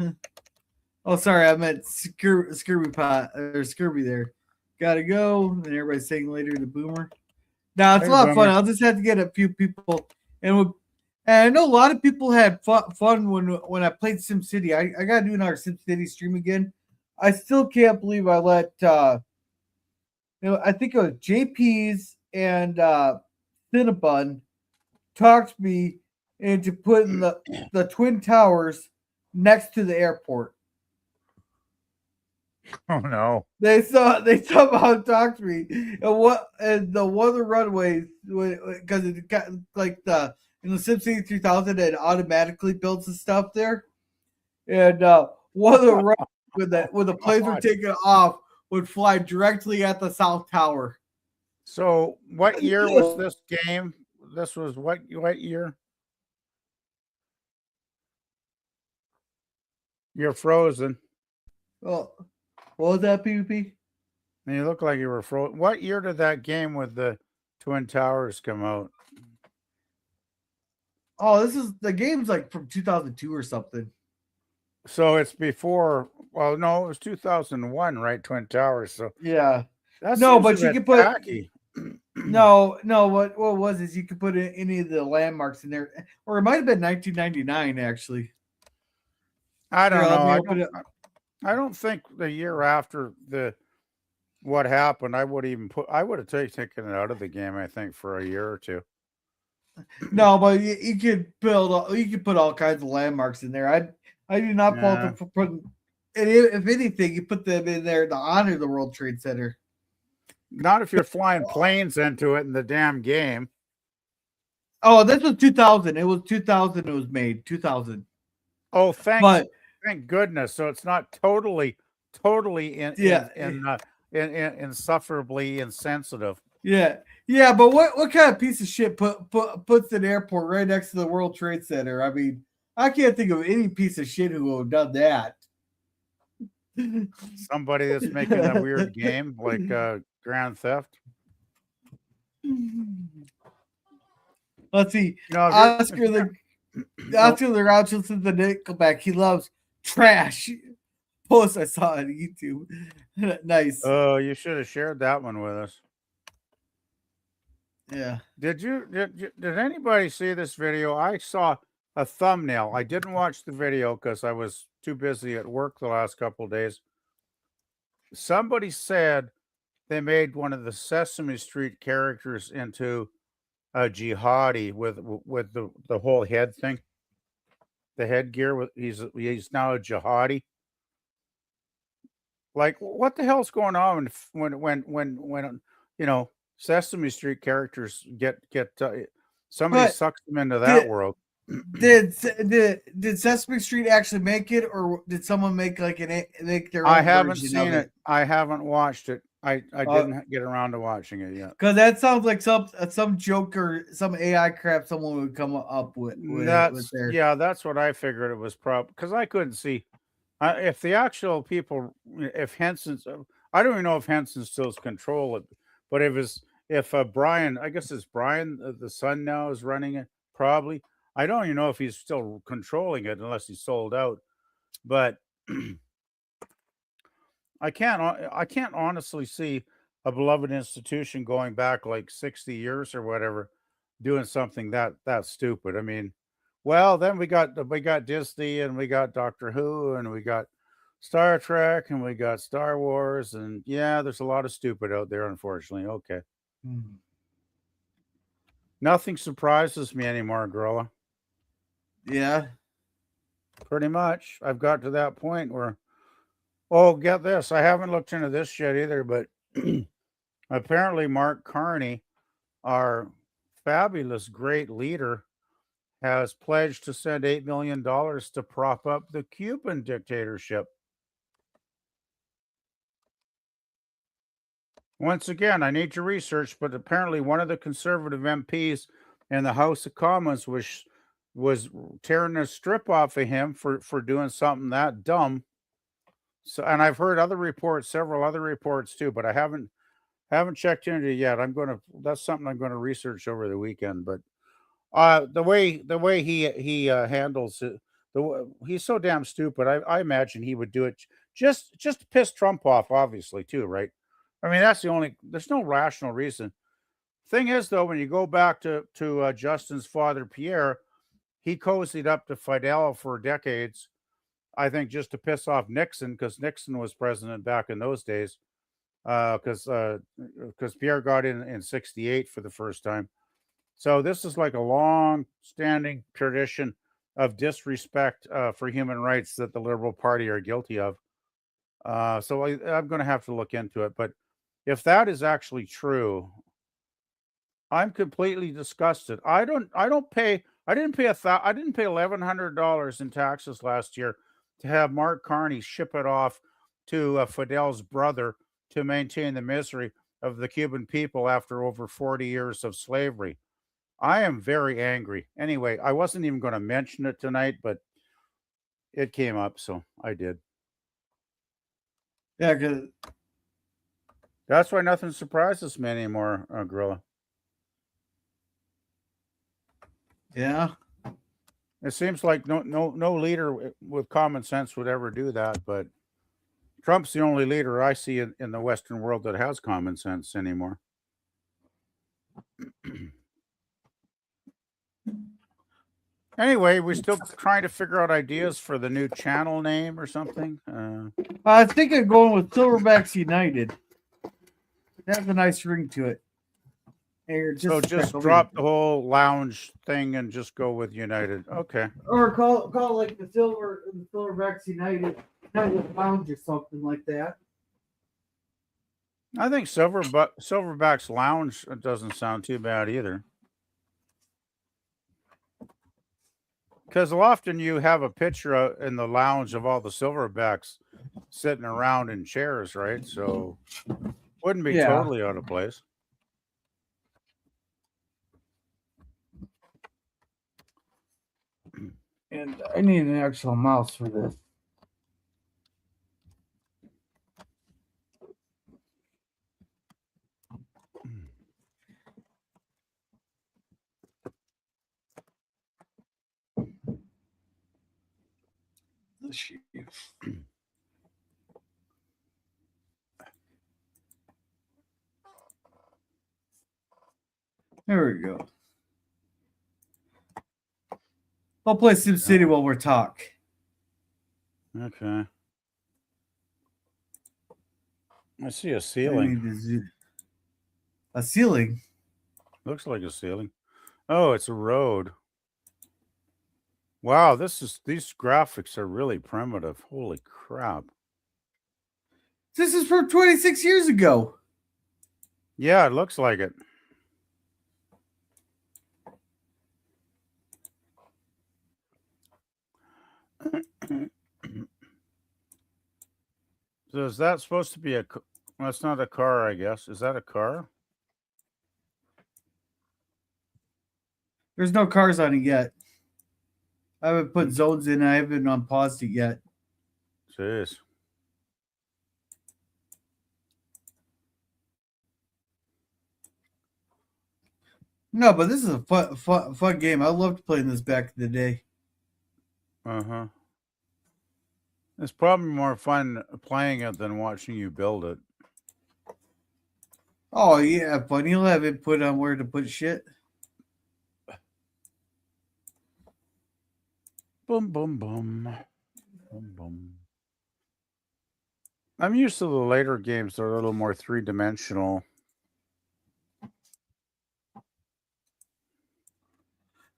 Oh, sorry, I meant Scurvy Pot or Scurvy there. Gotta go. And everybody's saying later the Boomer. Now it's a lot of fun. I'll just have to get a few people, and I know a lot of people had fun when I played SimCity. I gotta do another SimCity stream again. I still can't believe I let I think it was JP's and Cinnabon talked me into putting the Twin Towers next to the airport. Oh no! They somehow talked to me, and the one of the runways because it got like in the SimCity 3000 it automatically builds the stuff there, and one of the runways when the planes were taking off would fly directly at the South Tower. So what year was this game? This was what year? You're frozen. Well, what was that, PvP? And you look like you were frozen. What year did that game with the Twin Towers come out? Oh, the game's like from 2002 or something. So it's before. Well, no, it was 2001, right? Twin Towers. So yeah, that's but you could put tacky. no. What was is you could put any of the landmarks in there, or it might have been 1999 actually. I don't know. I don't think the year after what happened, I would have taken it out of the game. I think for a year or two. No, but you could put all kinds of landmarks in there. I do not fault them for putting. And if anything, you put them in there to honor the World Trade Center. Not if you're flying planes into it in the damn game. Oh, this was 2000. It was 2000. It was made 2000. Oh, thank goodness. So it's not totally insufferably insensitive. Yeah. But what kind of piece of shit puts an airport right next to the World Trade Center? I mean, I can't think of any piece of shit who would have done that. Somebody that's making a weird game like Grand Theft. Let's see. Oscar the Grouch to the Nickelback. He loves trash. Post I saw on YouTube. Nice. Oh, you should have shared that one with us. Yeah. Did anybody see this video? I saw a thumbnail. I didn't watch the video because I was too busy at work the last couple of days. Somebody said they made one of the Sesame Street characters into a jihadi with the whole head thing, the headgear. He's now a jihadi. Like, what the hell's going on when you know Sesame Street characters get somebody But sucks them into that did world? did Sesame Street actually make it, or did someone make like make their I own haven't version of seen it? it. I haven't watched it. I Uh, didn't get around to watching it yet. Because that sounds like some joke or some AI crap someone would come up with That's there. yeah, that's what I figured it was probably because I couldn't see if the actual people, if Henson's, I don't even know if Henson still's control it, but if Brian, I guess it's Brian, the son now is running it, probably. I don't even know if he's still controlling it unless he's sold out. But I can't honestly see a beloved institution going back like 60 years or whatever, doing something that stupid. I mean, well, then we got Disney and we got Doctor Who and we got Star Trek and we got Star Wars and yeah, there's a lot of stupid out there, unfortunately. Okay. Hmm. Nothing surprises me anymore, Gorilla. Yeah. Pretty much. I've got to that point where, oh, get this. I haven't looked into this yet either, but apparently Mark Carney, our fabulous great leader, has pledged to send $8 million to prop up the Cuban dictatorship. Once again, I need to research, but apparently one of the conservative MPs in the House of Commons was tearing a strip off of him for doing something that dumb. So, and I've heard other reports, several other reports too, but I haven't checked into it yet. That's something I'm going to research over the weekend. But the way he handles it, he's so damn stupid. I imagine he would do it just to piss Trump off, obviously too, right? I mean, that's the only. There's no rational reason. Thing is, though, when you go back to Justin's father Pierre, he cozied up to Fidel for decades. I think just to piss off Nixon because Nixon was president back in those days. Because Pierre got in '68 for the first time. So this is like a long-standing tradition of disrespect for human rights that the Liberal Party are guilty of. So I'm going to have to look into it. But if that is actually true, I'm completely disgusted. I didn't pay $1,100 in taxes last year to have Mark Carney ship it off to Fidel's brother to maintain the misery of the Cuban people after over 40 years of slavery. I am very angry. Anyway, I wasn't even going to mention it tonight, but it came up, so I did. Yeah, because That's why nothing surprises me anymore, Gorilla. yeah. It seems like no leader with common sense would ever do that, but Trump's the only leader I see in the Western world that has common sense anymore. Anyway, we're still trying to figure out ideas for the new channel name or something. I think I'm going with Silverbacks United. It has a nice ring to it. Here, So just drop the whole lounge thing and just go with United. Okay. or call it like the Silverbacks United Lounge or something like that. I think Silverback's Lounge doesn't sound too bad either. Because often you have a picture in the lounge of all the Silverbacks sitting around in chairs, right? So wouldn't be totally out of place. And I need an actual mouse for this. There we go. I'll play SimCity while we're talking. Okay. I see a ceiling. A ceiling? Looks like a ceiling. Oh, it's a road. Wow, these graphics are really primitive. Holy crap. This is from 26 years ago. Yeah, it looks like it. So is that supposed to be a? That's not a car, I guess. Is that a car? There's no cars on it yet. I haven't put zones in. I haven't unpaused it yet. Jeez. No, but this is a fun game. I loved playing this back in the day. Uh-huh. It's probably more fun playing it than watching you build it. Oh yeah, fun. You'll have input on where to put shit. Boom, boom, boom. Boom, boom. I'm used to the later games. They're a little more three-dimensional.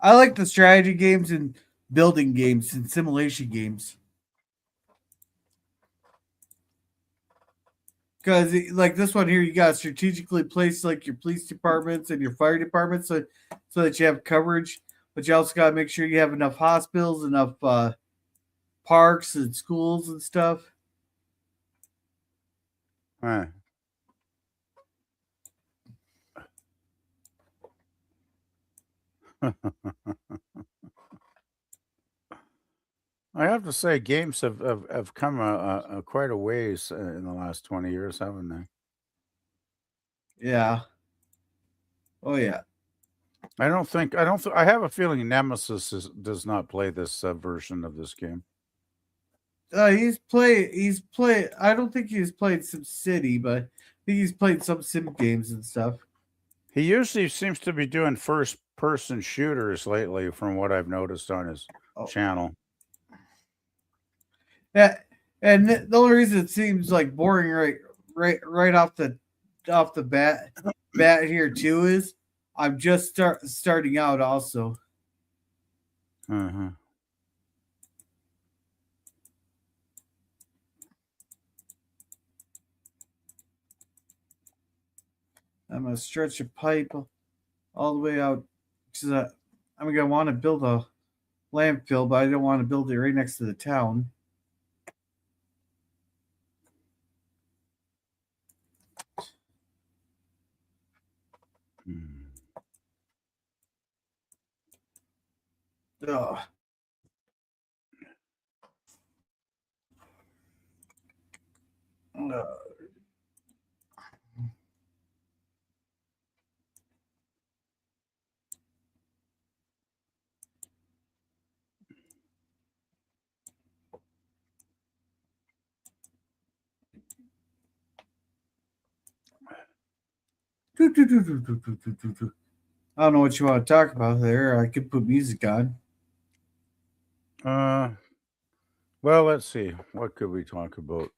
I like the strategy games and building games and simulation games. Because like this one here, you got to strategically place like your police departments and your fire departments so that you have coverage, but you also got to make sure you have enough hospitals, enough parks and schools and stuff. Huh. I have to say, games have come quite a ways in the last 20 years, haven't they? Yeah. Oh yeah. I have a feeling Nemesis does not play this version of this game. He's played. I don't think he's played Sim City, but I think he's played some sim games and stuff. He usually seems to be doing first-person shooters lately, from what I've noticed on his channel. Yeah, and the only reason it seems like boring right off the bat here too is I'm just starting out also. Uh-huh. I'm gonna stretch a pipe all the way out because I'm gonna want to build a landfill, but I don't want to build it right next to the town. Hmm. Ugh. I don't know what you want to talk about there. I could put music on. Well, let's see. What could we talk about?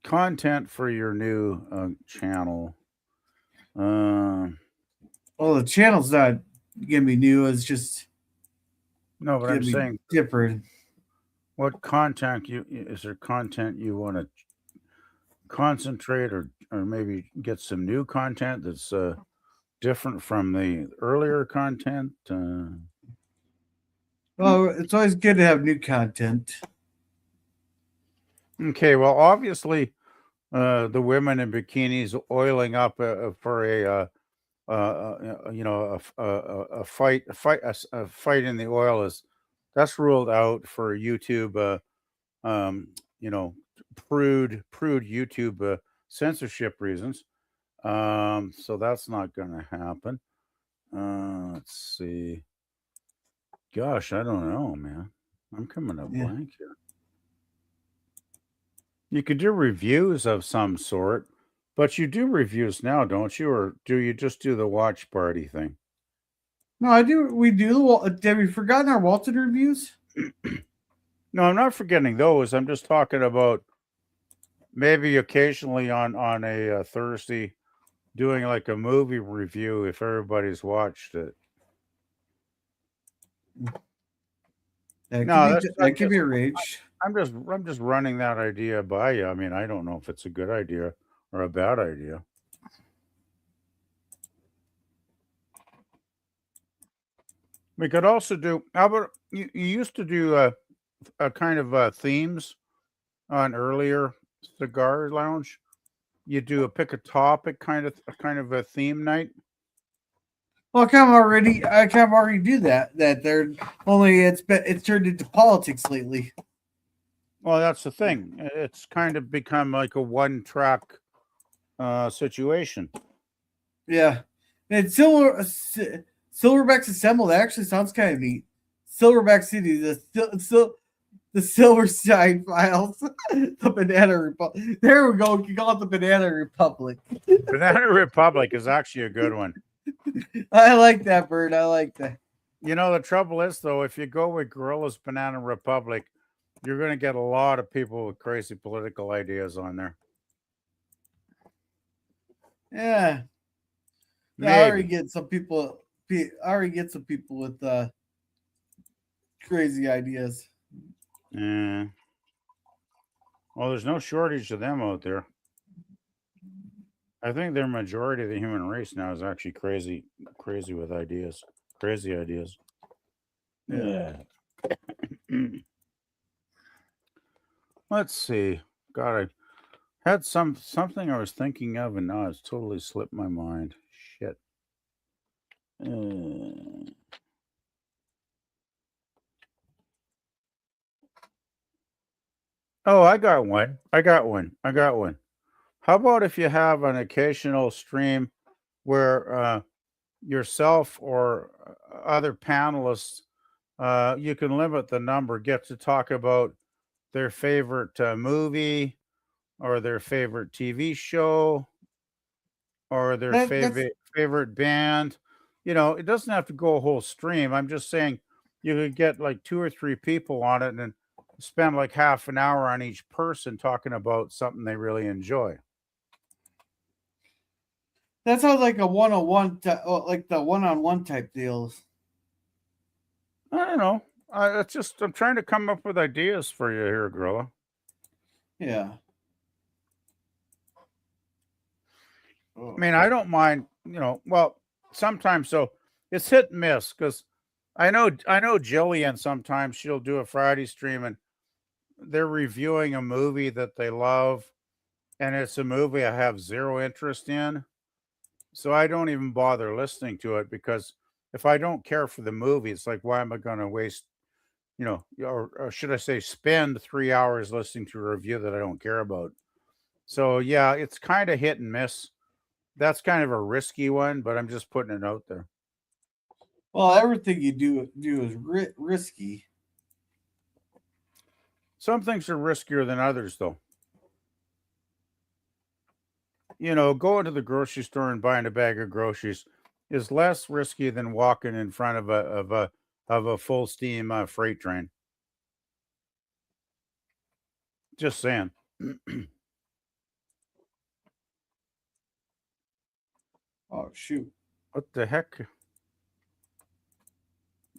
Content for your new channel. Well, the channel's not gonna be new. It's just No, but I'm saying different. What content is there content you want to concentrate or maybe get some new content that's different from the earlier content? Well, it's always good to have new content. Okay, well, obviously, the women in bikinis oiling up for a fight in the oil that's ruled out for YouTube. You know, prude YouTube censorship reasons. So that's not going to happen. Let's see. Gosh, I don't know, man. I'm coming up blank here. You could do reviews of some sort, but you do reviews now, don't you? Or do you just do the watch party thing? No, I do. We do. Have you forgotten our Walton reviews? No, I'm not forgetting those. I'm just talking about maybe occasionally on a Thursday doing like a movie review if everybody's watched it. That could No, be that's that could be arranged. I'm just running that idea by you. I mean, I don't know if it's a good idea or a bad idea. We could also do. How about you used to do a kind of themes on earlier cigar lounge. You do a pick a topic kind of a theme night. Well, I kind of already do that. That they're only it's turned into politics lately. Well, that's the thing. It's kind of become like a one track situation. Yeah, and Silverbacks Assembled actually sounds kind of neat. Silverback City, the Silver Side Files, the Banana Republic. There we go. You can call it the Banana Republic. Banana Republic is actually a good one. I like that, Bird. I like that. You know, the trouble is, though, if you go with Gorilla's Banana Republic, you're going to get a lot of people with crazy political ideas on there. Yeah. Maybe. I already get some people. I already get some people with crazy ideas. Yeah. Well, there's no shortage of them out there. I think the majority of the human race now is actually crazy with ideas, crazy ideas. Yeah. Let's see. God, I had something I was thinking of, and now it's totally slipped my mind. Shit. Oh, I got one. How about if you have an occasional stream where yourself or other panelists, you can limit the number, get to talk about their favorite movie or their favorite TV show or their favorite band. You know, it doesn't have to go a whole stream. I'm just saying you could get like 2 or 3 people on it and spend like half an hour on each person talking about something they really enjoy. That sounds like a one-on-one, like the one-on-one type deals. I don't know. I'm trying to come up with ideas for you here, Gorilla. Yeah. I mean, I don't mind, you know, well, sometimes so it's hit and miss because I know Jillian sometimes she'll do a Friday stream and they're reviewing a movie that they love, and it's a movie I have zero interest in. So I don't even bother listening to it because if I don't care for the movie, it's like, why am I going to waste, you know, or should I say, spend 3 hours listening to a review that I don't care about? So yeah, it's kind of hit and miss. That's kind of a risky one, but I'm just putting it out there. Well, everything you do is risky. Some things are riskier than others, though. You know, going to the grocery store and buying a bag of groceries is less risky than walking in front of a full steam freight train. Just saying. Oh shoot! What the heck?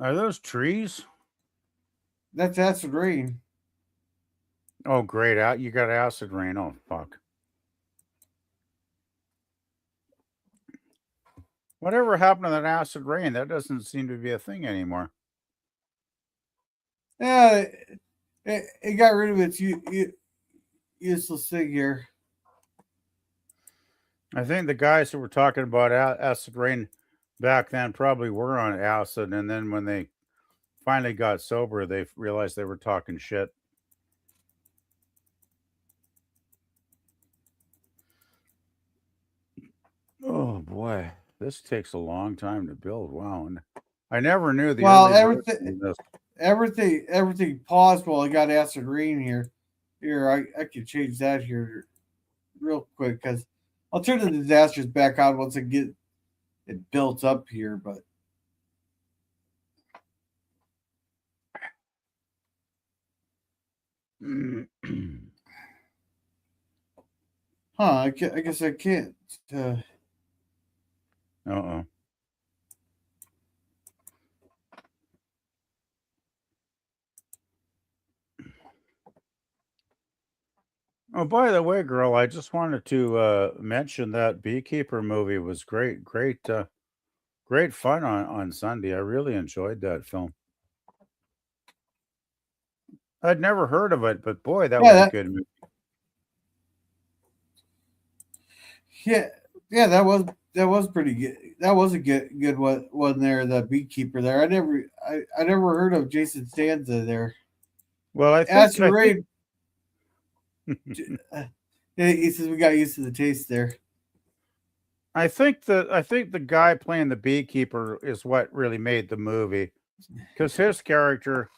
Are those trees? That's acid rain. Oh, great! You got acid rain. Oh, fuck. Whatever happened to that acid rain? That doesn't seem to be a thing anymore. Yeah, it got rid of its useless thing here. I think the guys who were talking about acid rain back then probably were on acid, and then when they finally got sober, they realized they were talking shit. Oh boy, this takes a long time to build. Wow, and I never knew the everything paused while I got acid rain here. Here, I can change that here real quick because I'll turn the disasters back on once I get it built up here. But I guess I can't. Uh-oh. Oh, by the way, girl, I just wanted to mention that Beekeeper movie was great, great fun on Sunday. I really enjoyed that film. I'd never heard of it, but boy, that Yeah, was a good movie. yeah, yeah. That was pretty good. That was a good one there. The beekeeper there. I never heard of Jason Stanza there. Well, As for I think Ray, he says we got used to the taste there. I think the guy playing the beekeeper is what really made the movie because his character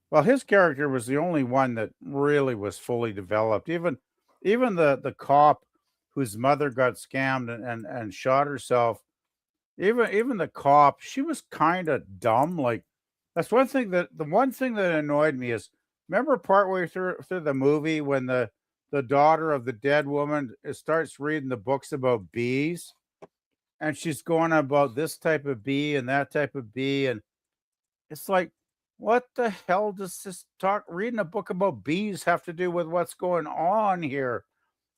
was the only one that really was fully developed. Even the cop whose mother got scammed and shot herself. Even the cop, she was kind of dumb. Like that's the one thing that annoyed me is remember partway through the movie when the daughter of the dead woman starts reading the books about bees and she's going about this type of bee and that type of bee and it's like what the hell does this talk reading a book about bees have to do with what's going on here?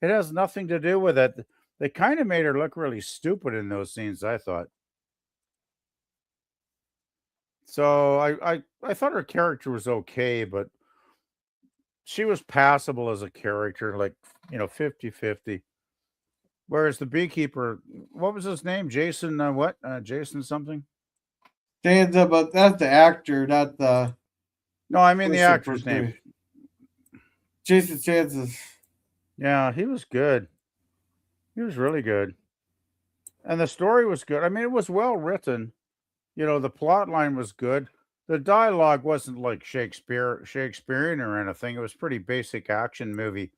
It has nothing to do with it. They kind of made her look really stupid in those scenes, I thought. So I thought her character was okay, but she was passable as a character, like, 50-50. Whereas the beekeeper, what was his name? Jason, what? Jason something? Stanza, but that's the actor, not the No, I mean the person actor's name. portrayed. Jason Stanza. Yeah, he was good. He was really good. And the story was good. I mean, it was well written. The plot line was good. The dialogue wasn't like Shakespearean or anything. It was pretty basic action movie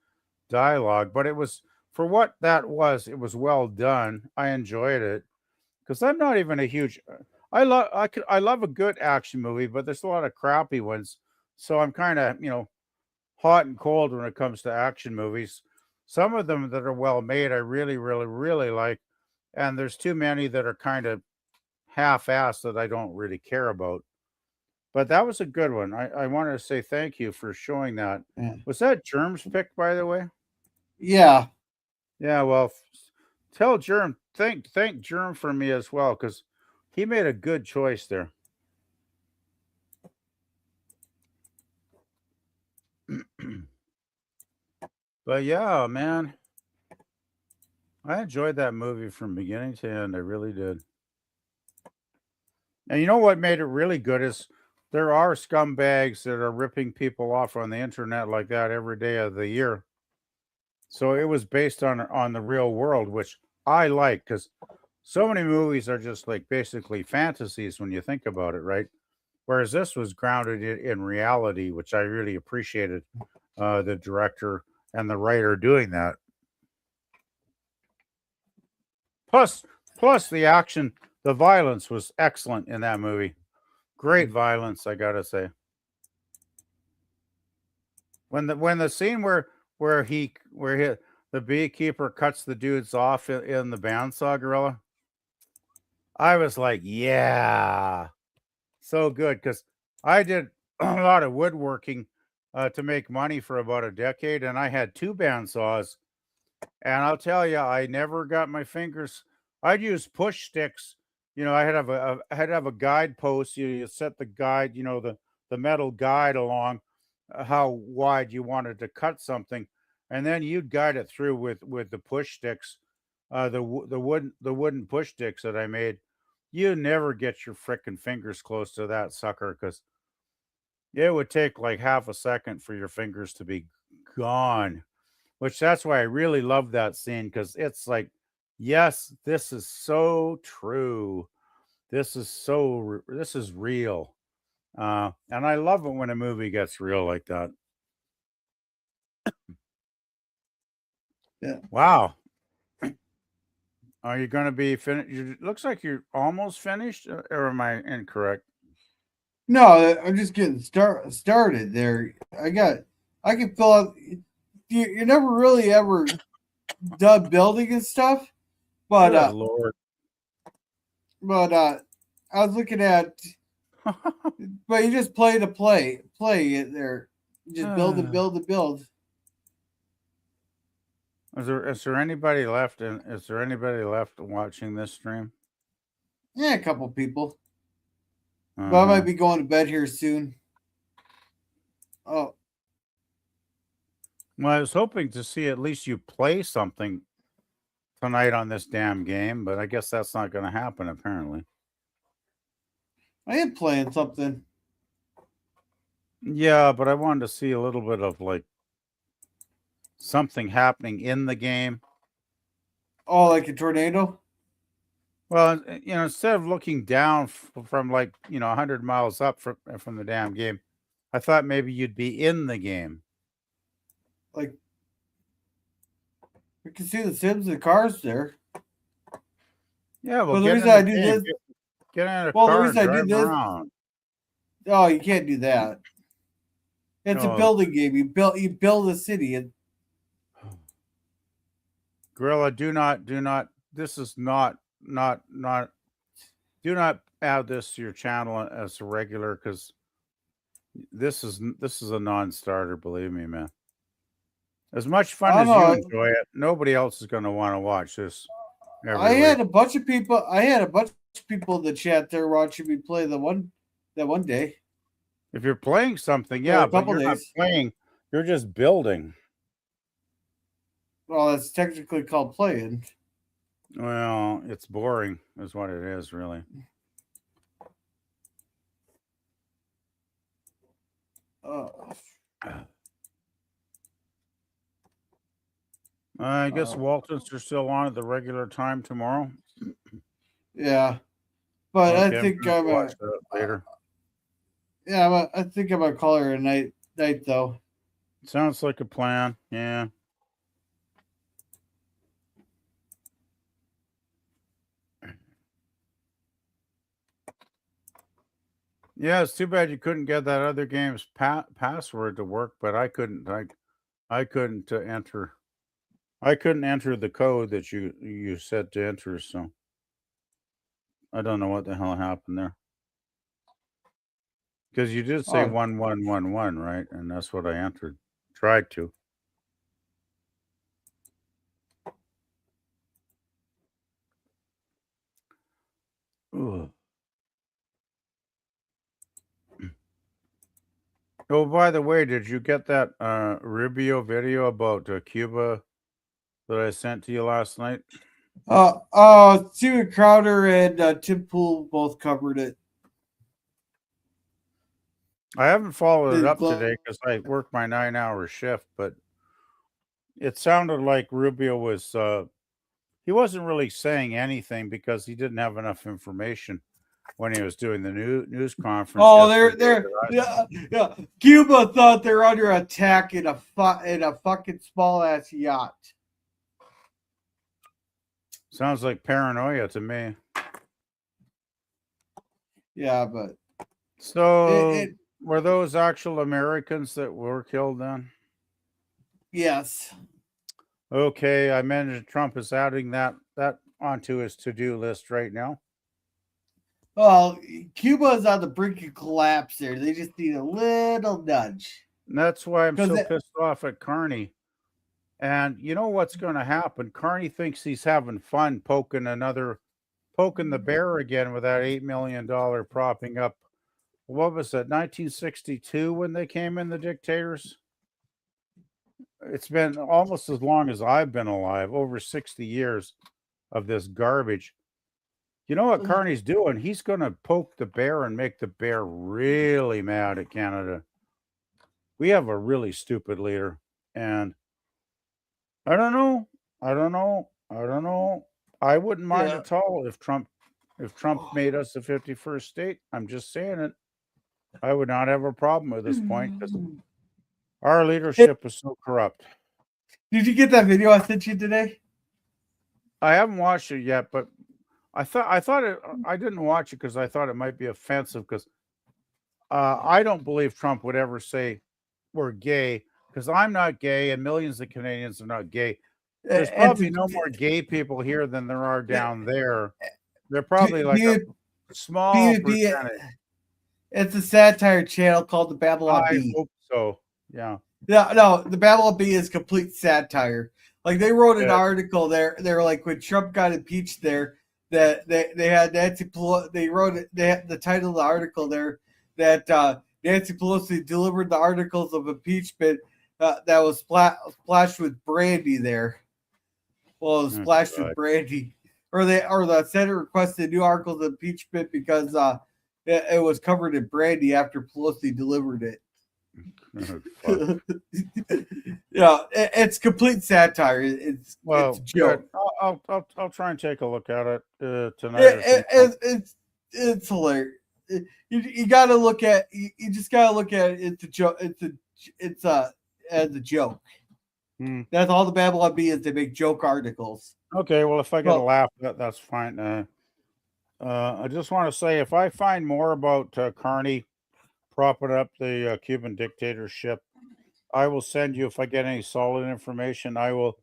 dialogue, but it was for what that was, it was well done. I enjoyed it because I'm not even a huge I love a good action movie, but there's a lot of crappy ones. So I'm kind of, hot and cold when it comes to action movies. Some of them that are well made, I really, really, really like. And there's too many that are kind of half-assed that I don't really care about. But that was a good one. I wanted to say thank you for showing that. Yeah. Was that Germ's pick, by the way? Yeah. Yeah, well, tell Germ, thank Germ for me as well, because he made a good choice there. But yeah, man, I enjoyed that movie from beginning to end. I really did. And you know what made it really good is there are scumbags that are ripping people off on the internet like that every day of the year. So it was based on the real world, which I like because so many movies are just like basically fantasies when you think about it, right? Whereas this was grounded in reality, which I really appreciated the director and the writer doing that. Plus, plus the action, the violence was excellent in that movie. Great violence, I gotta say. When the scene where the beekeeper cuts the dudes off in the bandsaw gorilla, I was like, yeah, so good because I did a lot of woodworking to make money for about a decade, and I had two bandsaws, and I'll tell you, I never got my fingers. I'd use push sticks. I had to have a guide post. You set the guide, the metal guide along how wide you wanted to cut something, and then you'd guide it through with the push sticks, the wooden push sticks that I made. You never get your frickin' fingers close to that sucker because it would take like half a second for your fingers to be gone. Which that's why I really love that scene because it's like, yes, this is so true. This is real. And I love it when a movie gets real like that. Yeah. Wow. Are you going to be finished? Looks like you're almost finished, or am I incorrect? No, I'm just getting started there. I can fill out. You never really ever done building and stuff, but Good Lord. I was looking at, but you just play it there. You just build and build and build. Is there anybody left? And is there anybody left watching this stream? Yeah, a couple people. But I Uh-huh. might be going to bed here soon. Oh, Well, I was hoping to see at least you play something tonight on this damn game, but I guess that's not going to happen apparently. I am playing something. Yeah, but I wanted to see a little bit of like something happening in the game. Oh, like a tornado? Well, instead of looking down from like 100 miles up from the damn game, I thought maybe you'd be in the game. Like, you can see the Sims and the cars there. Yeah, well, Well, the get reason in the I do game, this, get in a well, the car reason and I do drive this, around. oh, you can't do that. It's a No, building game. You build a city, and Gorilla, do not. This is not. Do not add this to your channel as a regular because this is a non-starter. Believe me, man. As much fun I as don't you know. enjoy it, nobody else is going to want to watch this every I had week. a bunch of people. I had a bunch of people in the chat there watching me play that one day. If you're playing something, For yeah, a but couple you're not days. playing. You're just building. Well, that's technically called playing. Well, it's boring, is what it is, really. I guess Waltons are still on at the regular time tomorrow. Yeah, but Okay, I think gonna I'm watch that later. yeah, I think I'm gonna call her a night though. Sounds like a plan. Yeah. Yeah, it's too bad you couldn't get that other game's password to work, but I couldn't. I couldn't enter. I couldn't enter the code that you said to enter. So I don't know what the hell happened there. Because you did say 1111, right? And that's what I entered. Tried to. Ugh. Oh, by the way, did you get that Rubio video about Cuba that I sent to you last night? Steven Crowder and Tim Pool both covered it. I haven't followed it up today because I worked my 9-hour shift, but it sounded like Rubio was he wasn't really saying anything because he didn't have enough information when he was doing the news conference. Oh, yeah. Cuba thought they're under attack in a fucking small ass yacht. Sounds like paranoia to me. Yeah, but so were those actual Americans that were killed then? Yes. Okay, I mentioned Trump is adding that onto his to-do list right now. Well, Cuba is on the brink of collapse there. They just need a little nudge. And that's why I'm so pissed off at Carney. And you know what's going to happen? Carney thinks he's having fun poking the bear again with that $8 million propping up. What was that, 1962 when they came in, the dictators? It's been almost as long as I've been alive, over 60 years of this garbage. You know what Carney's doing? He's going to poke the bear and make the bear really mad at Canada. We have a really stupid leader. And I don't know. I wouldn't mind at all if Trump made us the 51st state. I'm just saying it. I would not have a problem at this point because our leadership is so corrupt. Did you get that video I sent you today? I haven't watched it yet, but I didn't watch it because I thought it might be offensive because I don't believe Trump would ever say we're gay because I'm not gay and millions of Canadians are not gay. There's probably no more gay people here than there are down there. They're probably like a small percentage. It's a satire channel called the Babylon Bee. I hope so. Yeah. No, the Babylon Bee is complete satire. Like they wrote an Yeah. article there. They were like when Trump got impeached there, that they had Nancy Pelosi. They wrote it. They had the title of the article there that Nancy Pelosi delivered the articles of impeachment that was splashed with brandy there. Well, it was Oh, splashed God. with brandy, or the Senate requested new articles of impeachment because it was covered in brandy after Pelosi delivered it. Oh, fuck. It's complete satire. It's Well, a good. joke. I'll try and take a look at it tonight or something. It's hilarious. You got to look at you just got to look at it. It's a joke. It's as a joke. Hmm. That's all the Babylon Bee is. They make joke articles. Okay, well, if I get a Well- laugh, that's fine. I just want to say, if I find more about Carney propping up the Cuban dictatorship, I will send you. If I get any solid information, I will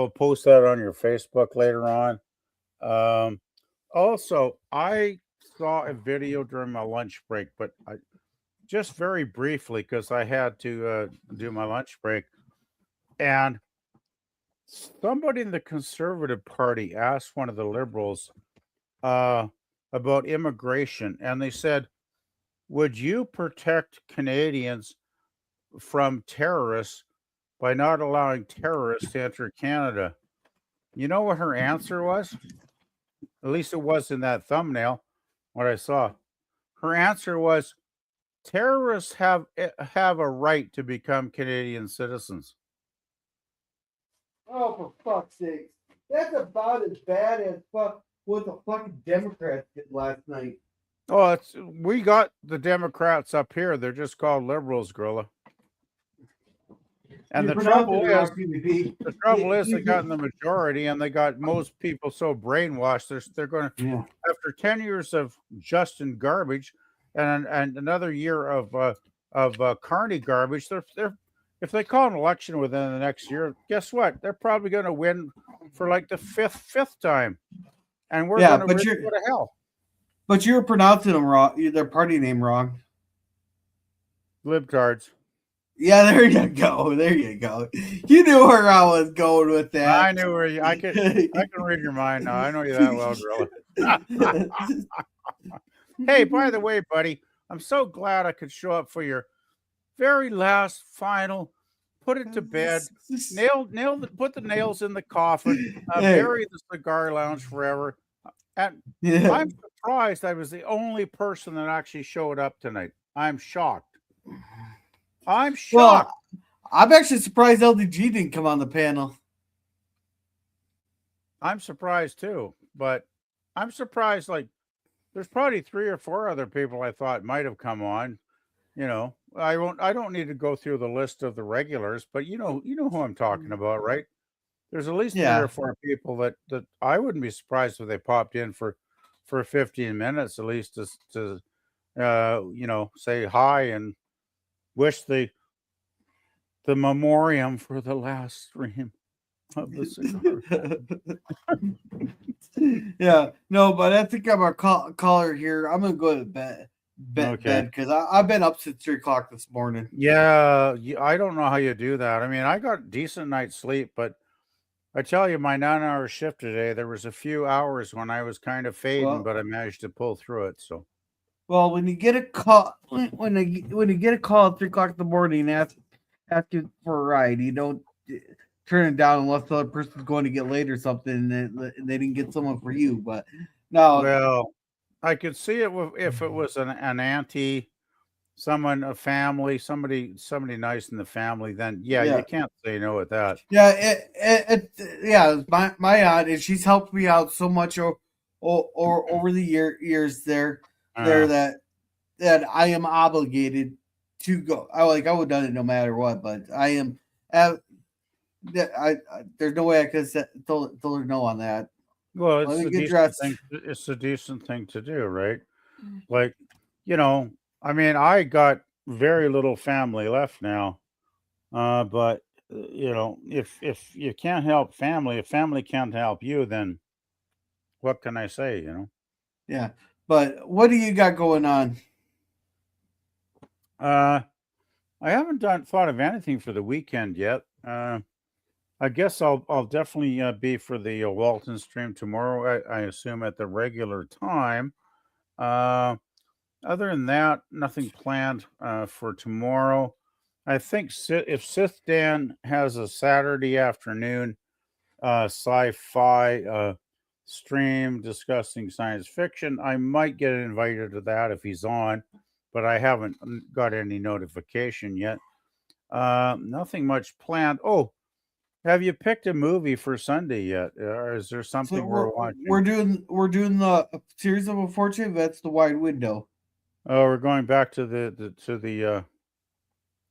post that on your Facebook later on. Also, I saw a video during my lunch break, but just very briefly because I had to do my lunch break, and somebody in the Conservative Party asked one of the liberals about immigration, and they said, "Would you protect Canadians from terrorists by not allowing terrorists to enter Canada?" You know what her answer was? At least it was in that thumbnail, what I saw. Her answer was, terrorists have a right to become Canadian citizens. Oh, for fuck's sake! That's about as bad as what the fucking Democrats did last night. Oh, we got the Democrats up here. They're just called liberals, Gorilla. And You the pronounced trouble it wrong, is, PvP. they got in the majority, and they got most people so brainwashed. They're going to, Yeah. after 10 years of Justin garbage, and another year of Carney garbage, they're if they call an election within the next year, guess what? They're probably going to win for like the fifth time, and we're going to really go to hell. But you're pronouncing them wrong. Their party name wrong. Libtards. Yeah, there you go. There you go. You knew where I was going with that. I knew where you. I can read your mind now. I know you that well, Gorilla. Hey, by the way, buddy, I'm so glad I could show up for your very last final. Put it to bed. Put the nails in the coffin. Bury the cigar lounge forever. And I'm surprised I was the only person that actually showed up tonight. I'm shocked. I'm shocked. Well, I'm actually surprised LDG didn't come on the panel. I'm surprised too, but I'm surprised. Like, there's probably 3 or 4 other people I thought might have come on. You know, I don't need to go through the list of the regulars, but you know who I'm talking about, right? There's at least 3 or 4 people that I wouldn't be surprised if they popped in for 15 minutes at least to say hi and wish the memoriam for the last stream of the cigar. Yeah, no, but I think I'm a caller here. I'm gonna go to bed because I've been up since 3:00 this morning. Yeah, I don't know how you do that. I mean, I got decent night's sleep, but I tell you, my 9-hour shift today, there was a few hours when I was kind of fading, but I managed to pull through it. So, well, when you get a call, when you get a call at 3:00 in the morning, asking for a ride, you don't turn it down unless the other person's going to get late or something, and they didn't get someone for you. But no, well, I could see it if it was an auntie, someone, a family, somebody nice in the family. Then you can't say no at that. Yeah, my aunt, and she's helped me out so much over the years there that I am obligated to go. I would have done it no matter what, but I am. There's no way I could have told her no on that. Well, it's a decent thing. It's a decent thing to do, right? Like, I mean, I got very little family left now, but if you can't help family, if family can't help you, then what can I say? Yeah, but what do you got going on? I haven't thought of anything for the weekend yet. I guess I'll definitely be for the Walton stream tomorrow. I assume at the regular time. Uh, Other than that, nothing planned for tomorrow. I think if Sith Dan has a Saturday afternoon sci-fi stream discussing science fiction, I might get invited to that if he's on, but I haven't got any notification yet. Nothing much planned. Oh, have you picked a movie for Sunday yet? Or is there something So we're watching? we're doing the series of unfortunate events, the wide window. Oh, we're going back to the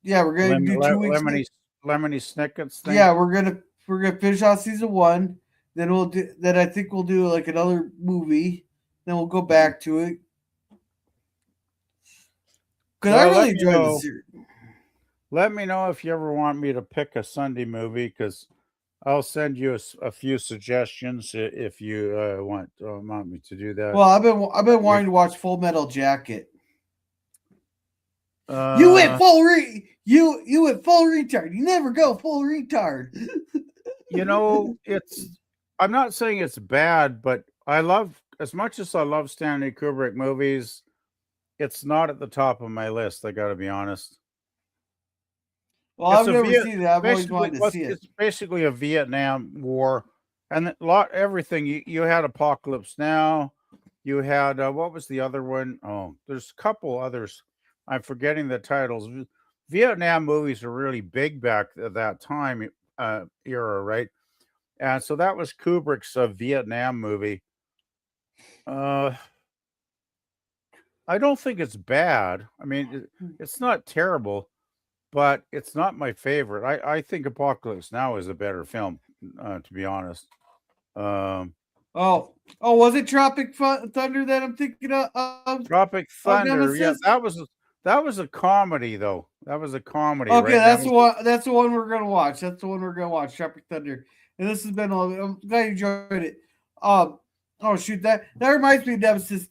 Yeah, we're gonna do 2 weeks. lemony snickets thing. Yeah, we're gonna finish out season 1. Then I think we'll do like another movie. Then we'll go back to it. Because I really enjoyed the series. Let me know if you ever want me to pick a Sunday movie, because I'll send you a few suggestions if you want me to do that. Well, I've been wanting to watch Full Metal Jacket. Uh, You went full you went full retard. You never go full retard. I'm not saying it's bad, but as much as I love Stanley Kubrick movies, it's not at the top of my list. I got to be honest. Well, I've never seen it. I've always wanted to see it. It's basically a Vietnam War, and everything. You had Apocalypse Now. You had what was the other one? Oh, there's a couple others. I'm forgetting the titles. Vietnam movies were really big back at that time era, right? And so that was Kubrick's Vietnam movie. I don't think it's bad. I mean, it's not terrible, but it's not my favorite. I think Apocalypse Now is a better film, to be honest. Was it Tropic Thunder that I'm thinking of? Tropic Thunder, yeah, that was a comedy though. That was a comedy. Okay, right? That's the one we're gonna watch. That's the one we're gonna watch, Tropic Thunder. And this has been I'm glad you enjoyed it. Oh shoot, that reminds me of Nemesis.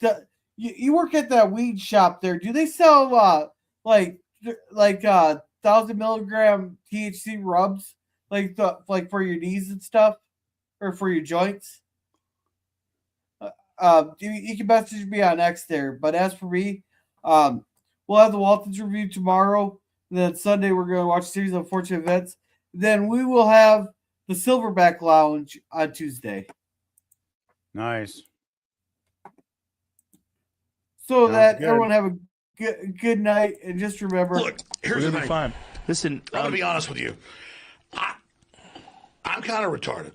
You work at that weed shop there. Do they sell like 1,000 milligram THC rubs like for your knees and stuff, or for your joints? You can message me on X there. But as for me, we'll have the Waltons review tomorrow. And then Sunday we're going to watch a series of unfortunate events. Then we will have the Silverback Lounge on Tuesday. Nice. So that everyone have a good night, and just remember. Look, here's the thing. Fine. Listen, I'm gonna be honest with you. I'm kind of retarded.